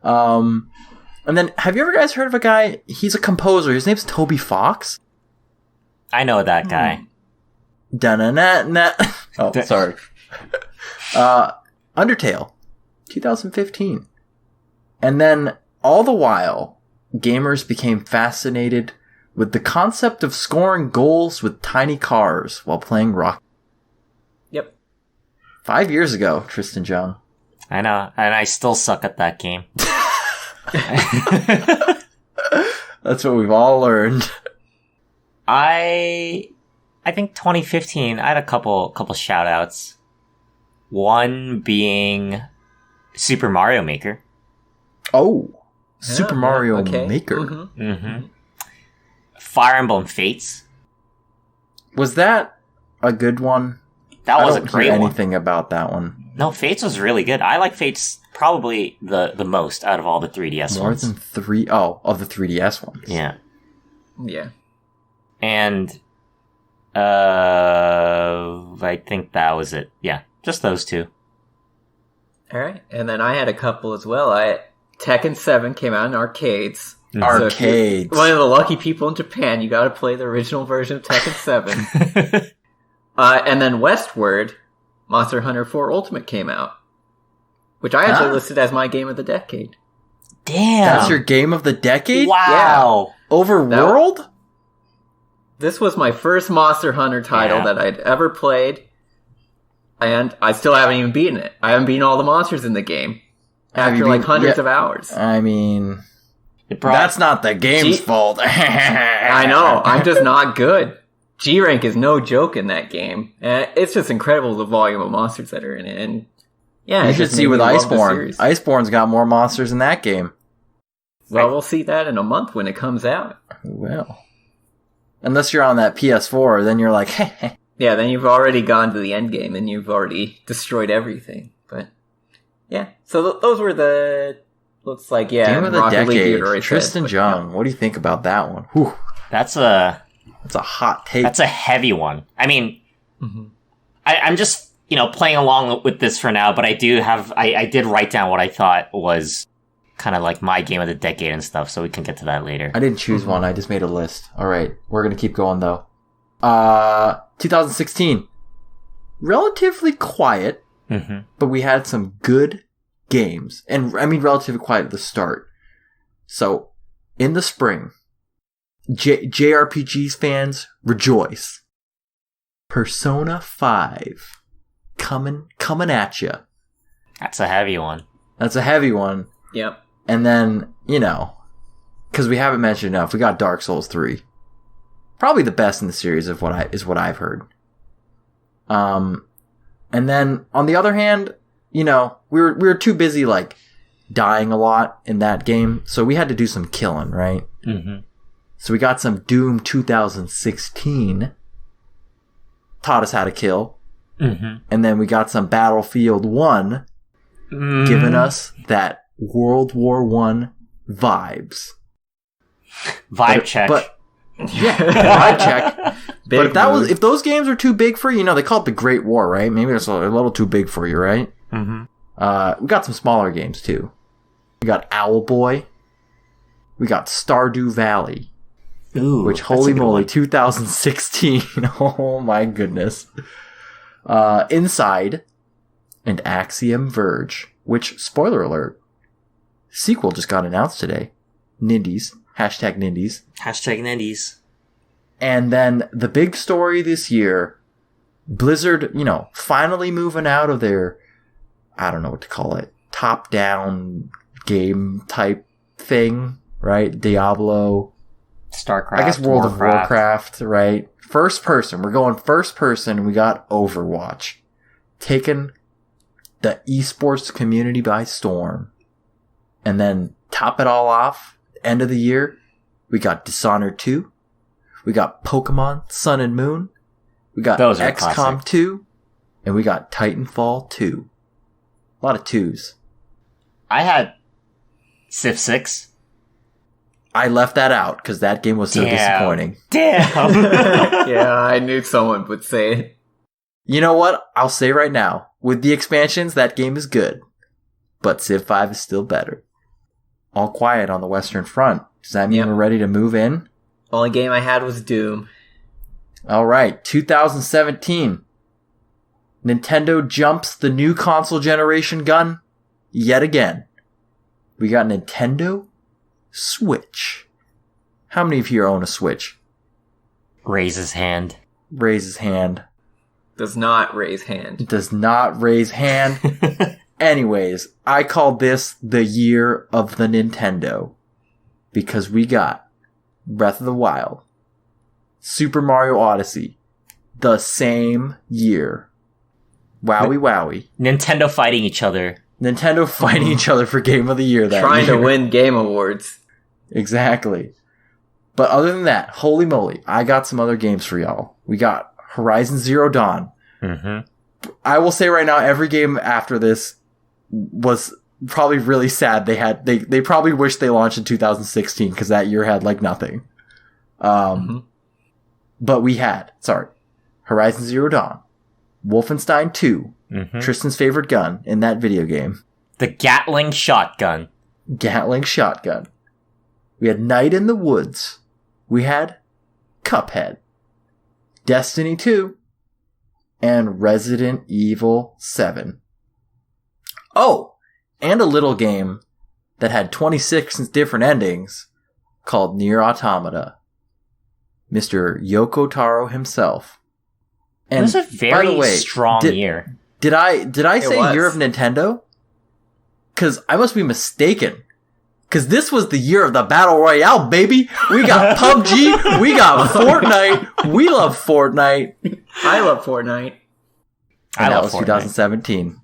[SPEAKER 1] And then, have you ever guys heard of a guy? He's a composer. His name's Toby Fox.
[SPEAKER 2] I know that guy.
[SPEAKER 1] Da-na-na-na. Oh, sorry. Undertale. 2015. And then, all the while, gamers became fascinated with the concept of scoring goals with tiny cars while playing rock.
[SPEAKER 3] Yep.
[SPEAKER 1] 5 years ago, Tristan Jung.
[SPEAKER 2] I know, and I still suck at that game.
[SPEAKER 1] That's what we've all learned.
[SPEAKER 2] I think 2015, I had a couple shout outs. One being Super Mario Maker.
[SPEAKER 1] Oh, Super Mario Maker.
[SPEAKER 2] Mm-hmm. Fire Emblem Fates.
[SPEAKER 1] Was that a good one?
[SPEAKER 2] That was a great one.
[SPEAKER 1] I don't hear anything about that one.
[SPEAKER 2] No, Fates was really good. I like Fates probably the most out of all the 3DS
[SPEAKER 1] More
[SPEAKER 2] ones.
[SPEAKER 1] than three? Oh, of the 3DS ones.
[SPEAKER 2] Yeah.
[SPEAKER 3] Yeah.
[SPEAKER 2] And I think that was it. Yeah, just those two.
[SPEAKER 3] All right, and then I had a couple as well. Tekken 7 came out in arcades.
[SPEAKER 1] Arcades.
[SPEAKER 3] So one of the lucky people in Japan, you got to play the original version of Tekken 7. And then Westward, Monster Hunter 4 Ultimate came out, which I actually listed as my game of the decade.
[SPEAKER 2] Damn,
[SPEAKER 1] that's your game of the decade?
[SPEAKER 2] Wow.
[SPEAKER 3] Yeah.
[SPEAKER 1] Overworld?
[SPEAKER 3] This was my first Monster Hunter title that I'd ever played. And I still haven't even beaten it. I haven't beaten all the monsters in the game. After like hundreds of hours.
[SPEAKER 1] I mean, that's not the game's fault.
[SPEAKER 3] I know. I'm just not good. G rank is no joke in that game. And it's just incredible the volume of monsters that are in it. And yeah,
[SPEAKER 1] you should see with Iceborne. Iceborne's got more monsters in that game.
[SPEAKER 3] Well, we'll see that in a month when it comes out.
[SPEAKER 1] Well, unless you're on that PS4, then you're like, hey.
[SPEAKER 3] Yeah, then you've already gone to the end game and you've already destroyed everything. But yeah, so those were the looks like
[SPEAKER 1] game of the
[SPEAKER 3] Rocket
[SPEAKER 1] decade.
[SPEAKER 3] League
[SPEAKER 1] Tristan John, what do you think about that one? Whew.
[SPEAKER 2] That's a
[SPEAKER 1] hot take.
[SPEAKER 2] That's a heavy one. I mean, I'm just playing along with this for now, but I did write down what I thought was kind of like my game of the decade and stuff, so we can get to that later.
[SPEAKER 1] I didn't choose one. I just made a list. All right, we're gonna keep going though. 2016, relatively quiet, but we had some good games, and I mean relatively quiet at the start. So, in the spring, JRPGs fans rejoice. Persona 5 coming at you.
[SPEAKER 2] That's a heavy one.
[SPEAKER 3] Yep.
[SPEAKER 1] And then, because we haven't mentioned enough, we got Dark Souls 3. Probably the best in the series of what I've heard. And then on the other hand, we were too busy like dying a lot in that game, so we had to do some killing, right? So we got some Doom 2016, taught us how to kill, and then we got some Battlefield 1, giving us that World War I vibes.
[SPEAKER 2] Check.
[SPEAKER 1] Yeah, vibe check. But if those games are too big for you, they call it the Great War, right? Maybe it's a little too big for you, right? We got some smaller games too. We got Owlboy. We got Stardew Valley.
[SPEAKER 2] Ooh,
[SPEAKER 1] which holy moly, 2016! Oh my goodness. Inside and Axiom Verge, which spoiler alert, sequel just got announced today. Nindies. Hashtag Nindies.
[SPEAKER 2] Hashtag Nindies.
[SPEAKER 1] And then the big story this year, Blizzard, finally moving out of their, I don't know what to call it, top-down game type thing, right? Diablo.
[SPEAKER 2] StarCraft.
[SPEAKER 1] I guess World of Warcraft, right? First person. We're going first person. We got Overwatch. Taking the esports community by storm. And then top it all off. End of the year, we got Dishonored 2, we got Pokemon Sun and Moon, we got XCOM 2, and we got Titanfall 2. A lot of twos.
[SPEAKER 2] I had Civ 6.
[SPEAKER 1] I left that out because that game was so disappointing.
[SPEAKER 2] Damn!
[SPEAKER 3] Yeah, I knew someone would say it.
[SPEAKER 1] You know what? I'll say right now, with the expansions, that game is good, but Civ 5 is still better. All quiet on the Western Front. Does that mean we're ready to move in?
[SPEAKER 3] Only game I had was Doom.
[SPEAKER 1] All right, 2017. Nintendo jumps the new console generation gun yet again. We got Nintendo Switch. How many of you own a Switch?
[SPEAKER 2] Raise his hand.
[SPEAKER 3] Does not raise hand.
[SPEAKER 1] Anyways, I call this the year of the Nintendo. Because we got Breath of the Wild, Super Mario Odyssey, the same year. Wowie.
[SPEAKER 2] Nintendo fighting each other
[SPEAKER 1] for Game of the Year that
[SPEAKER 3] Trying
[SPEAKER 1] year.
[SPEAKER 3] to win Game Awards.
[SPEAKER 1] Exactly. But other than that, holy moly, I got some other games for y'all. We got Horizon Zero Dawn. I will say right now, every game after this was probably really sad. They probably wish they launched in 2016 because that year had like nothing. But we had, Horizon Zero Dawn, Wolfenstein 2, Tristan's favorite gun in that video game.
[SPEAKER 2] The Gatling shotgun.
[SPEAKER 1] We had Night in the Woods. We had Cuphead, Destiny 2, and Resident Evil 7. Oh, and a little game that had 26 different endings called Nier Automata. Mr. Yoko Taro himself.
[SPEAKER 2] And it was a very strong year.
[SPEAKER 1] Did I say
[SPEAKER 3] was.
[SPEAKER 1] year of Nintendo? Because I must be mistaken. Because this was the year of the Battle Royale, baby! We got PUBG, we got Fortnite, we love Fortnite.
[SPEAKER 3] I love Fortnite.
[SPEAKER 1] And that
[SPEAKER 2] love
[SPEAKER 1] was
[SPEAKER 2] Fortnite.
[SPEAKER 1] 2017.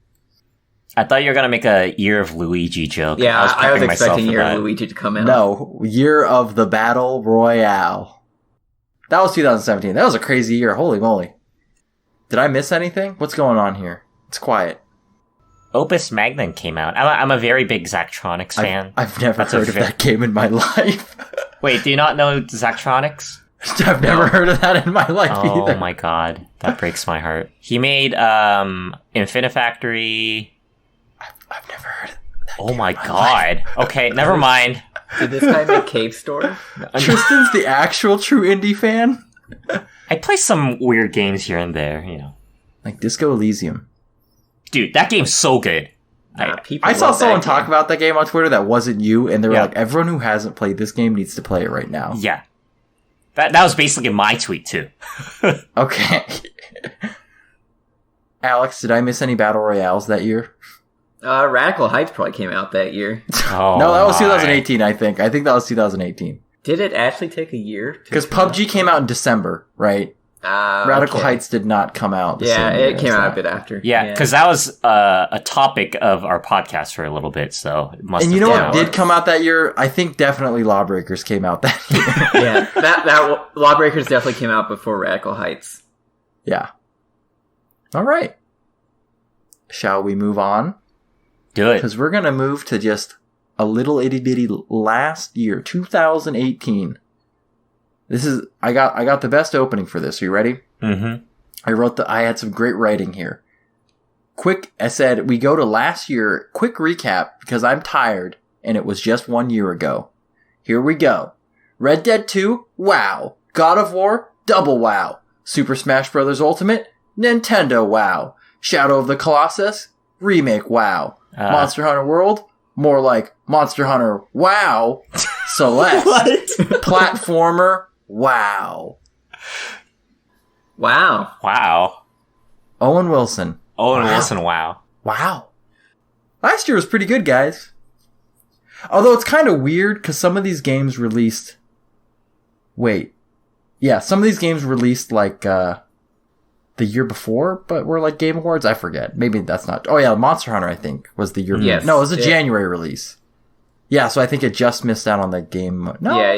[SPEAKER 2] I thought you were gonna make a Year of Luigi joke.
[SPEAKER 3] Yeah, I was
[SPEAKER 2] prepping myself
[SPEAKER 3] expecting
[SPEAKER 2] for
[SPEAKER 3] Year
[SPEAKER 2] that.
[SPEAKER 3] of Luigi to come out.
[SPEAKER 1] No, year of the Battle Royale. That was 2017. That was a crazy year. Holy moly. Did I miss anything? What's going on here? It's quiet.
[SPEAKER 2] Opus Magnum came out. I'm a very big Zachtronics fan.
[SPEAKER 1] I've never
[SPEAKER 2] That's a
[SPEAKER 1] heard of that game in my life.
[SPEAKER 2] Wait, do you not know Zachtronics?
[SPEAKER 1] I've never heard of that in my life
[SPEAKER 2] Oh
[SPEAKER 1] either.
[SPEAKER 2] my god, that breaks my heart. He made Infinifactory.
[SPEAKER 1] I've never heard of that.
[SPEAKER 2] Oh my god. Okay, never mind.
[SPEAKER 3] Did this guy make Cave Story?
[SPEAKER 1] Tristan's the actual true indie fan?
[SPEAKER 2] I play some weird games here and there, you know.
[SPEAKER 1] Like Disco Elysium.
[SPEAKER 2] Dude, that game's so good.
[SPEAKER 3] People
[SPEAKER 1] I saw
[SPEAKER 3] love that
[SPEAKER 1] someone
[SPEAKER 3] game.
[SPEAKER 1] talk about that game on Twitter that wasn't you, and they were
[SPEAKER 2] Yeah.
[SPEAKER 1] like, everyone who hasn't played this game needs to play it right now.
[SPEAKER 2] Yeah. That was basically my tweet, too.
[SPEAKER 1] Okay. Alex, did I miss any Battle Royales that year?
[SPEAKER 3] Radical Heights probably came out that year.
[SPEAKER 2] Oh,
[SPEAKER 1] No, that was
[SPEAKER 2] my.
[SPEAKER 1] 2018, I think. I think that was 2018.
[SPEAKER 3] Did it actually take a year?
[SPEAKER 1] Because PUBG came out in December, right? Radical
[SPEAKER 3] okay.
[SPEAKER 1] Heights did not come out the
[SPEAKER 3] Yeah,
[SPEAKER 1] same year
[SPEAKER 3] it came
[SPEAKER 1] as
[SPEAKER 3] out a
[SPEAKER 1] that.
[SPEAKER 3] bit after.
[SPEAKER 2] Yeah, because that was a topic of our podcast for a little bit, so it must
[SPEAKER 1] And
[SPEAKER 2] have
[SPEAKER 1] you know
[SPEAKER 2] come
[SPEAKER 1] what
[SPEAKER 2] out.
[SPEAKER 1] did come out that year? I think definitely Lawbreakers came out that year.
[SPEAKER 3] Yeah, that Lawbreakers definitely came out before Radical Heights.
[SPEAKER 1] Yeah. All right. Shall we move on?
[SPEAKER 2] Do it.
[SPEAKER 1] Because we're going to move to just a little itty bitty last year, 2018. This is, I got the best opening for this. Are you ready?
[SPEAKER 2] Mm-hmm.
[SPEAKER 1] I had some great writing here. I said, we go to last year, quick recap, because I'm tired, and it was just 1 year ago. Here we go. Red Dead 2, wow. God of War, double wow. Super Smash Bros. Ultimate, Nintendo, wow. Shadow of the Colossus, remake, wow. Monster Hunter World, more like Monster Hunter, wow. Celeste, platformer, wow.
[SPEAKER 3] Wow.
[SPEAKER 2] Wow.
[SPEAKER 1] Owen Wilson,
[SPEAKER 2] Owen Wilson, wow.
[SPEAKER 1] wow. Last year was pretty good, guys. Although it's kind of weird because some of these games released. Wait. Yeah, some of these games released like the year before, but were like Game Awards. I forget. Maybe that's not. Oh yeah, Monster Hunter I think was the year.
[SPEAKER 3] Yes.
[SPEAKER 1] No, it was a
[SPEAKER 3] Yeah.
[SPEAKER 1] January release. Yeah, so I think it just missed out on the game. No.
[SPEAKER 3] Yeah,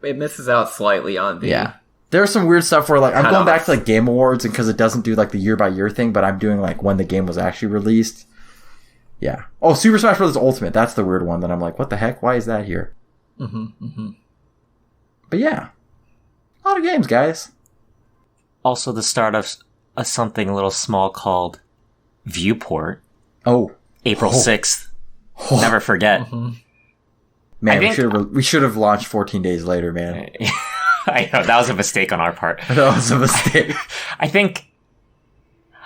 [SPEAKER 3] it misses out slightly on the...
[SPEAKER 1] Yeah. There's some weird stuff where like I'm
[SPEAKER 3] Cut
[SPEAKER 1] going back
[SPEAKER 3] off.
[SPEAKER 1] to like Game Awards and because it doesn't do like the year by year thing, but I'm doing like when the game was actually released. Yeah. Oh, Super Smash Bros. Ultimate. That's the weird one that I'm like, what the heck? Why is that here? But yeah. A lot of games, guys.
[SPEAKER 2] Also, the start of something a little small called Viewport,
[SPEAKER 1] Oh.
[SPEAKER 2] April
[SPEAKER 1] Oh.
[SPEAKER 2] 6th. Never forget.
[SPEAKER 1] Man,
[SPEAKER 2] I think-
[SPEAKER 1] we should have launched 14 days later, man.
[SPEAKER 2] I know, that was a mistake on our part.
[SPEAKER 1] That was a mistake.
[SPEAKER 2] I think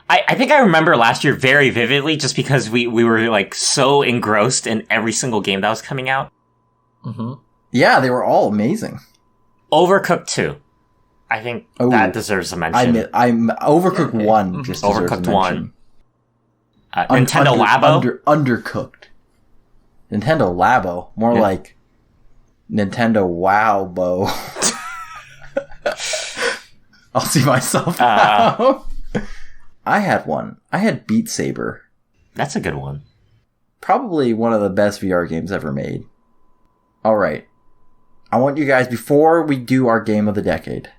[SPEAKER 2] I remember last year very vividly just because we were like so engrossed in every single game that was coming out.
[SPEAKER 1] Yeah, they were all amazing.
[SPEAKER 2] Overcooked 2. I think
[SPEAKER 1] Oh.
[SPEAKER 2] that deserves a mention.
[SPEAKER 1] I'm Overcooked 1 just deserves
[SPEAKER 2] Overcooked
[SPEAKER 1] a
[SPEAKER 2] 1.
[SPEAKER 1] mention.
[SPEAKER 2] Nintendo Labo.
[SPEAKER 1] Undercooked. Nintendo Labo. More
[SPEAKER 2] Yeah.
[SPEAKER 1] like Nintendo Wow Bo. I'll see myself now. I had one. I had Beat Saber.
[SPEAKER 2] That's a good one.
[SPEAKER 1] Probably one of the best VR games ever made. Alright. I want you guys, before we do our game of the decade,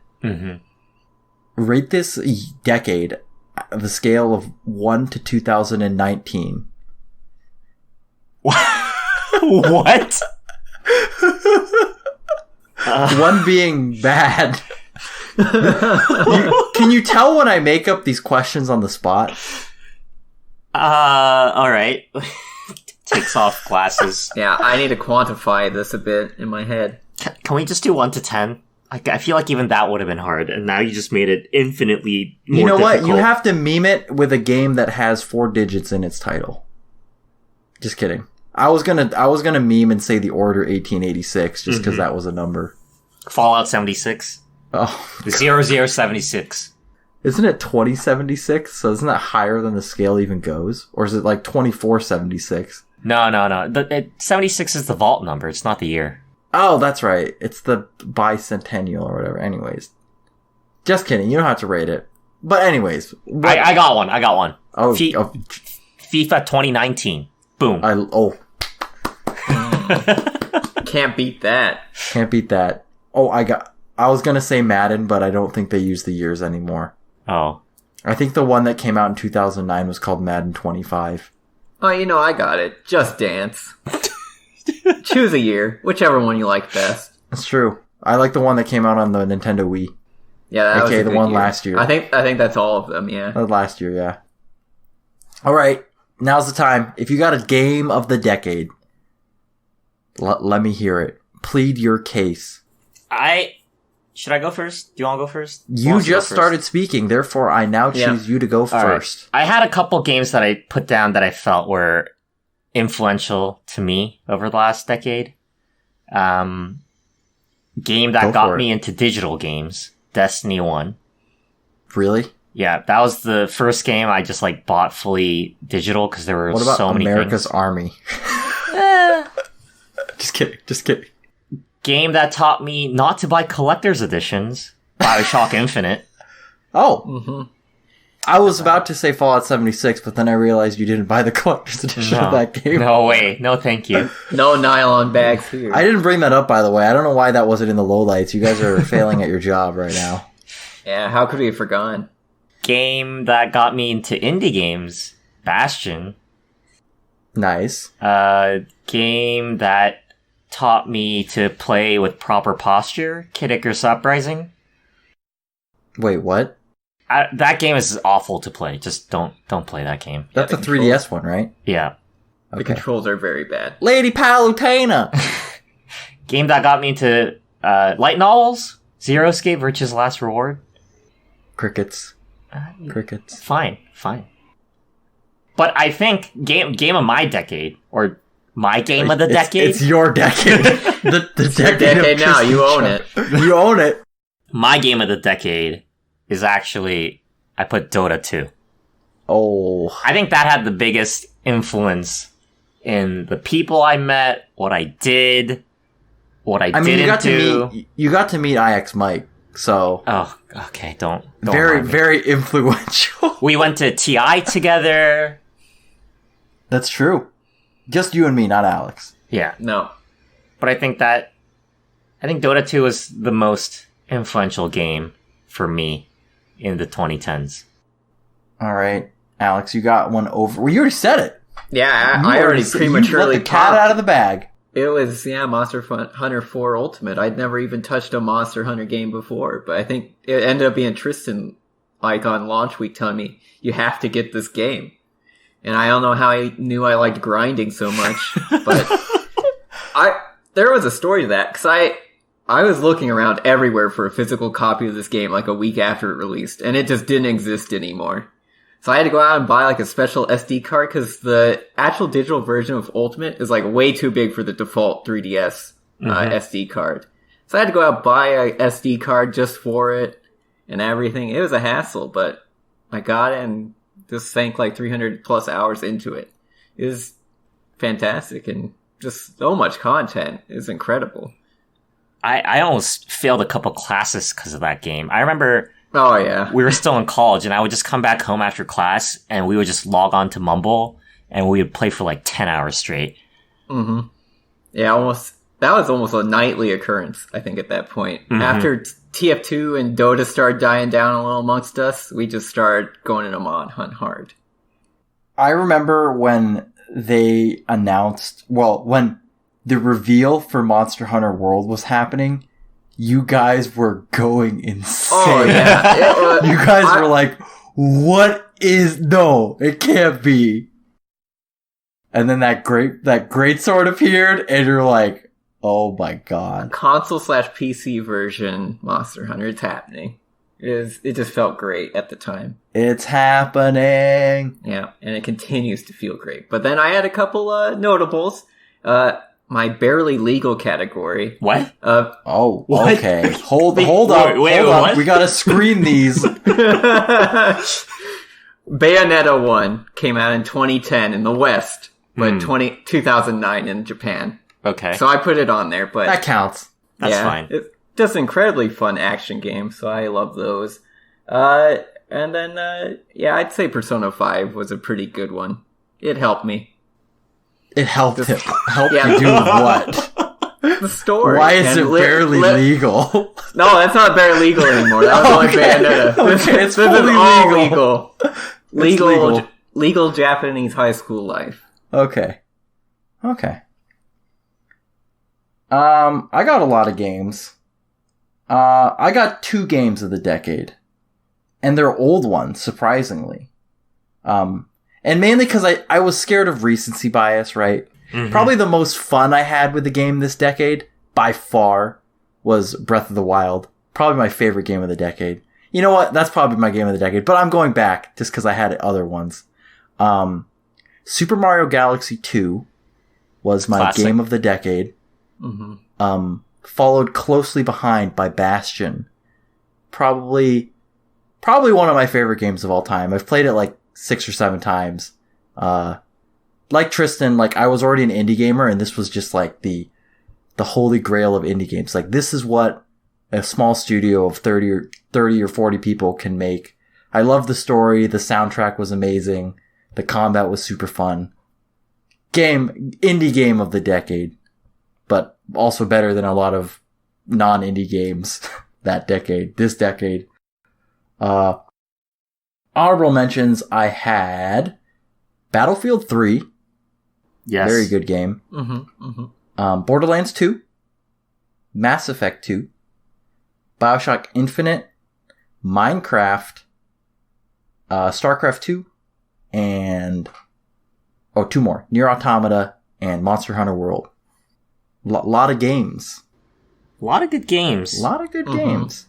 [SPEAKER 1] rate this decade the scale of 1 to 2019.
[SPEAKER 2] What?
[SPEAKER 1] 1 being bad. Can you tell when I make up these questions on the spot?
[SPEAKER 2] Alright. Takes off glasses.
[SPEAKER 3] Yeah, I need to quantify this a bit in my head.
[SPEAKER 2] Can we just do 1 to 10? I feel like even that would have been hard, and now you just made it infinitely more
[SPEAKER 1] You know what?
[SPEAKER 2] difficult.
[SPEAKER 1] You have to meme it with a game that has 4 digits in its title. Just kidding. I was gonna meme and say the Order 1886 just because that was a number.
[SPEAKER 2] Fallout 76.
[SPEAKER 1] Oh,
[SPEAKER 2] 0076.
[SPEAKER 1] Isn't it 2076? So isn't that higher than the scale even goes? Or is it like 2476?
[SPEAKER 2] No. 76 is the vault number. It's not the year.
[SPEAKER 1] Oh, that's right. It's the bicentennial or whatever. Anyways. Just kidding. You don't have to rate it. But anyways.
[SPEAKER 2] I got one.
[SPEAKER 1] Oh,
[SPEAKER 2] FIFA 2019. Boom.
[SPEAKER 3] Can't beat that.
[SPEAKER 1] Can't beat that. Oh, I was going to say Madden, but I don't think they use the years anymore.
[SPEAKER 2] Oh.
[SPEAKER 1] I think the one that came out in 2009 was called Madden 25.
[SPEAKER 3] Oh, I got it. Just Dance. Choose a year. Whichever one you like best.
[SPEAKER 1] That's true. I like the one that came out on the Nintendo Wii.
[SPEAKER 3] Yeah, that was a
[SPEAKER 1] the
[SPEAKER 3] good
[SPEAKER 1] one
[SPEAKER 3] year.
[SPEAKER 1] last year.
[SPEAKER 3] I think that's all of them, yeah.
[SPEAKER 1] Last year, yeah. All right. Now's the time. If you got a game of the decade, let me hear it. Plead your case.
[SPEAKER 2] Should I go first? Do you want to go first?
[SPEAKER 1] You just started speaking, therefore I now choose you to go first.
[SPEAKER 2] Right. I had a couple games that I put down that I felt were influential to me over the last decade. Game that got me into digital games, Destiny 1.
[SPEAKER 1] Really?
[SPEAKER 2] Yeah, that was the first game I just bought fully digital because there were so many
[SPEAKER 1] America's
[SPEAKER 2] things.
[SPEAKER 1] Army? Just kidding.
[SPEAKER 2] Game that taught me not to buy collector's editions, BioShock Infinite.
[SPEAKER 1] Oh.
[SPEAKER 3] Mm-hmm.
[SPEAKER 1] I was about to say Fallout 76, but then I realized you didn't buy the collector's edition of that game.
[SPEAKER 2] No way. No, thank you.
[SPEAKER 3] No nylon bags here.
[SPEAKER 1] I didn't bring that up, by the way. I don't know why that wasn't in the lowlights. You guys are failing at your job right now.
[SPEAKER 3] Yeah, how could we have forgotten?
[SPEAKER 2] Game that got me into indie games, Bastion.
[SPEAKER 1] Nice.
[SPEAKER 2] Game that taught me to play with proper posture, Kid Icarus Uprising.
[SPEAKER 1] Wait, what?
[SPEAKER 2] That game is awful to play. Just don't play that game.
[SPEAKER 1] That's a 3DS one, right?
[SPEAKER 2] Yeah.
[SPEAKER 3] The controls are very bad.
[SPEAKER 1] Lady Palutena!
[SPEAKER 2] Game that got me into light novels, Zero Escape, Virtue's Last Reward.
[SPEAKER 1] Crickets.
[SPEAKER 2] Fine. But I think game of my decade, or my game of the decade.
[SPEAKER 1] It's your decade. the
[SPEAKER 3] decade now. You own it.
[SPEAKER 1] You own it.
[SPEAKER 2] My game of the decade is actually, I put Dota 2.
[SPEAKER 1] Oh.
[SPEAKER 2] I think that had the biggest influence in the people I met, what I did, what I didn't do.
[SPEAKER 1] You got to meet IX Mike, so.
[SPEAKER 2] Oh, okay, don't
[SPEAKER 1] very influential.
[SPEAKER 2] We went to TI together.
[SPEAKER 1] That's true. Just you and me, not Alex.
[SPEAKER 2] Yeah.
[SPEAKER 3] No.
[SPEAKER 2] But I think Dota 2 was the most influential game for me in the 2010s.
[SPEAKER 1] All right, Alex, you got one over. Well, you already said it.
[SPEAKER 3] Yeah, I already prematurely
[SPEAKER 1] let the cat out of the bag.
[SPEAKER 3] It was, Monster Hunter 4 Ultimate. I'd never even touched a Monster Hunter game before, but I think it ended up being Tristan, on launch week, telling me, you have to get this game. And I don't know how he knew I liked grinding so much, but there was a story to that, because I was looking around everywhere for a physical copy of this game a week after it released, and it just didn't exist anymore. So I had to go out and buy a special SD card, because the actual digital version of Ultimate is way too big for the default 3DS SD card. So I had to go out and buy a SD card just for it and everything. It was a hassle, but I got it and just sank 300 plus hours into it. It was fantastic, and just so much content. It was incredible.
[SPEAKER 2] I almost failed a couple classes because of that game. I remember
[SPEAKER 3] Oh, yeah.
[SPEAKER 2] we were still in college, and I would just come back home after class, and we would just log on to Mumble, and we would play for 10 hours straight.
[SPEAKER 3] Mm-hmm. Yeah, that was almost a nightly occurrence, I think, at that point. Mm-hmm. After TF2 and Dota started dying down a little amongst us, we just started going into Mon Hunt hard.
[SPEAKER 1] I remember when they announced, when the reveal for Monster Hunter World was happening, you guys were going insane.
[SPEAKER 3] Oh, yeah.
[SPEAKER 1] You guys were like, no, it can't be. And then that great sword appeared, and you're like, oh my god.
[SPEAKER 3] Console/PC version Monster Hunter, it's happening. It just felt great at the time.
[SPEAKER 1] It's happening.
[SPEAKER 3] Yeah, and it continues to feel great. But then I had a couple notables. My my barely legal category.
[SPEAKER 2] What?
[SPEAKER 1] Oh,
[SPEAKER 2] What?
[SPEAKER 1] okay. Hold up.
[SPEAKER 2] Wait,
[SPEAKER 1] hold
[SPEAKER 2] what?
[SPEAKER 1] up. We gotta screen these.
[SPEAKER 3] Bayonetta 1 came out in 2010 in the West, but 2009 in Japan.
[SPEAKER 2] Okay.
[SPEAKER 3] So I put it on there, but
[SPEAKER 1] That counts.
[SPEAKER 2] That's fine.
[SPEAKER 3] It's just an incredibly fun action game, so I love those. And then, I'd say Persona 5 was a pretty good one. It helped me.
[SPEAKER 1] It helped him. Helped
[SPEAKER 3] Yeah.
[SPEAKER 1] you do what?
[SPEAKER 3] The story.
[SPEAKER 1] Why is
[SPEAKER 3] and
[SPEAKER 1] it barely legal?
[SPEAKER 3] No, that's not barely legal anymore. That was only Bayonetta.
[SPEAKER 1] Okay, it's
[SPEAKER 3] This is
[SPEAKER 1] fully
[SPEAKER 3] all
[SPEAKER 1] legal.
[SPEAKER 3] legal.
[SPEAKER 1] It's
[SPEAKER 3] Legal Japanese high school life.
[SPEAKER 1] Okay. I got a lot of games. I got 2 games of the decade. And they're old ones, surprisingly. And mainly because I was scared of recency bias, right?
[SPEAKER 2] Mm-hmm.
[SPEAKER 1] Probably the most fun I had with the game this decade, by far, was Breath of the Wild. Probably my favorite game of the decade. You know what? That's probably my game of the decade, but I'm going back just because I had other ones. Super Mario Galaxy 2 was my
[SPEAKER 2] Classic.
[SPEAKER 1] game of the decade.
[SPEAKER 3] Mm-hmm.
[SPEAKER 1] Followed closely behind by Bastion. Probably one of my favorite games of all time. I've played it like 6 or 7 times. Like Tristan, like I was already an indie gamer, and this was just like the holy grail of indie games. Like this is what a small studio of 30 or 40 people can make. I love the story. The soundtrack was amazing. The combat was super fun. Indie game of the decade, but also better than a lot of non-indie games this decade. Honorable mentions, I had Battlefield 3.
[SPEAKER 2] Yes.
[SPEAKER 1] Very good game.
[SPEAKER 3] Mm-hmm. Mm-hmm.
[SPEAKER 1] Borderlands 2. Mass Effect 2. Bioshock Infinite. Minecraft. StarCraft 2. And... 2 more. Nier Automata and Monster Hunter World. Lot of games.
[SPEAKER 2] A lot of good games.
[SPEAKER 1] A lot of good games.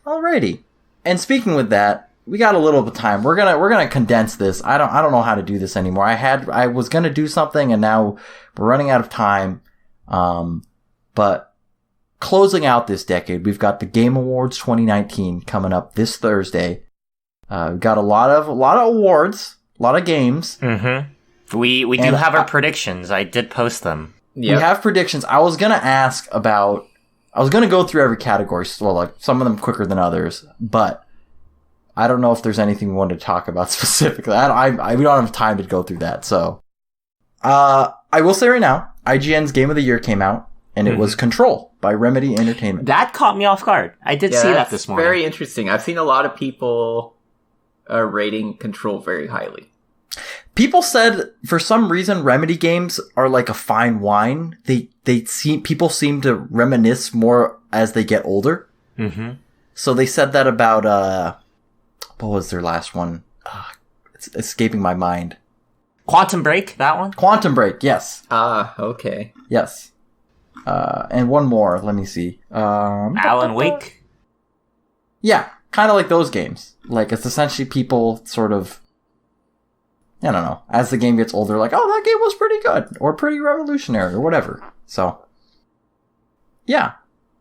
[SPEAKER 1] Alrighty. And speaking with that, we got a little bit of time. We're gonna condense this. I don't know how to do this anymore. I was gonna do something, and now we're running out of time. But closing out this decade, we've got the Game Awards 2019 coming up this Thursday. We've got a lot of awards, a lot of games.
[SPEAKER 2] Mm-hmm. We do have our predictions. I did post them.
[SPEAKER 3] Yep.
[SPEAKER 1] We have predictions. I was gonna go through every category, well, like some of them quicker than others, but I don't know if there's anything we wanted to talk about specifically. We don't have time to go through that. So, I will say right now, IGN's Game of the Year came out, and it was Control by Remedy Entertainment.
[SPEAKER 2] That caught me off guard. I did see that this morning.
[SPEAKER 3] Very interesting. I've seen a lot of people rating Control very highly.
[SPEAKER 1] People said for some reason Remedy games are like a fine wine. People seem to reminisce more as they get older.
[SPEAKER 2] Mm-hmm.
[SPEAKER 1] So they said that about what was their last one? It's escaping my mind.
[SPEAKER 2] Quantum Break, that one?
[SPEAKER 1] Quantum Break, yes.
[SPEAKER 3] Okay.
[SPEAKER 1] Yes. And one more, let me see.
[SPEAKER 2] Alan Wake?
[SPEAKER 1] Yeah, kind of like those games. Like, it's essentially people sort of, I don't know, as the game gets older, like, oh, that game was pretty good, or pretty revolutionary, or whatever. So, yeah.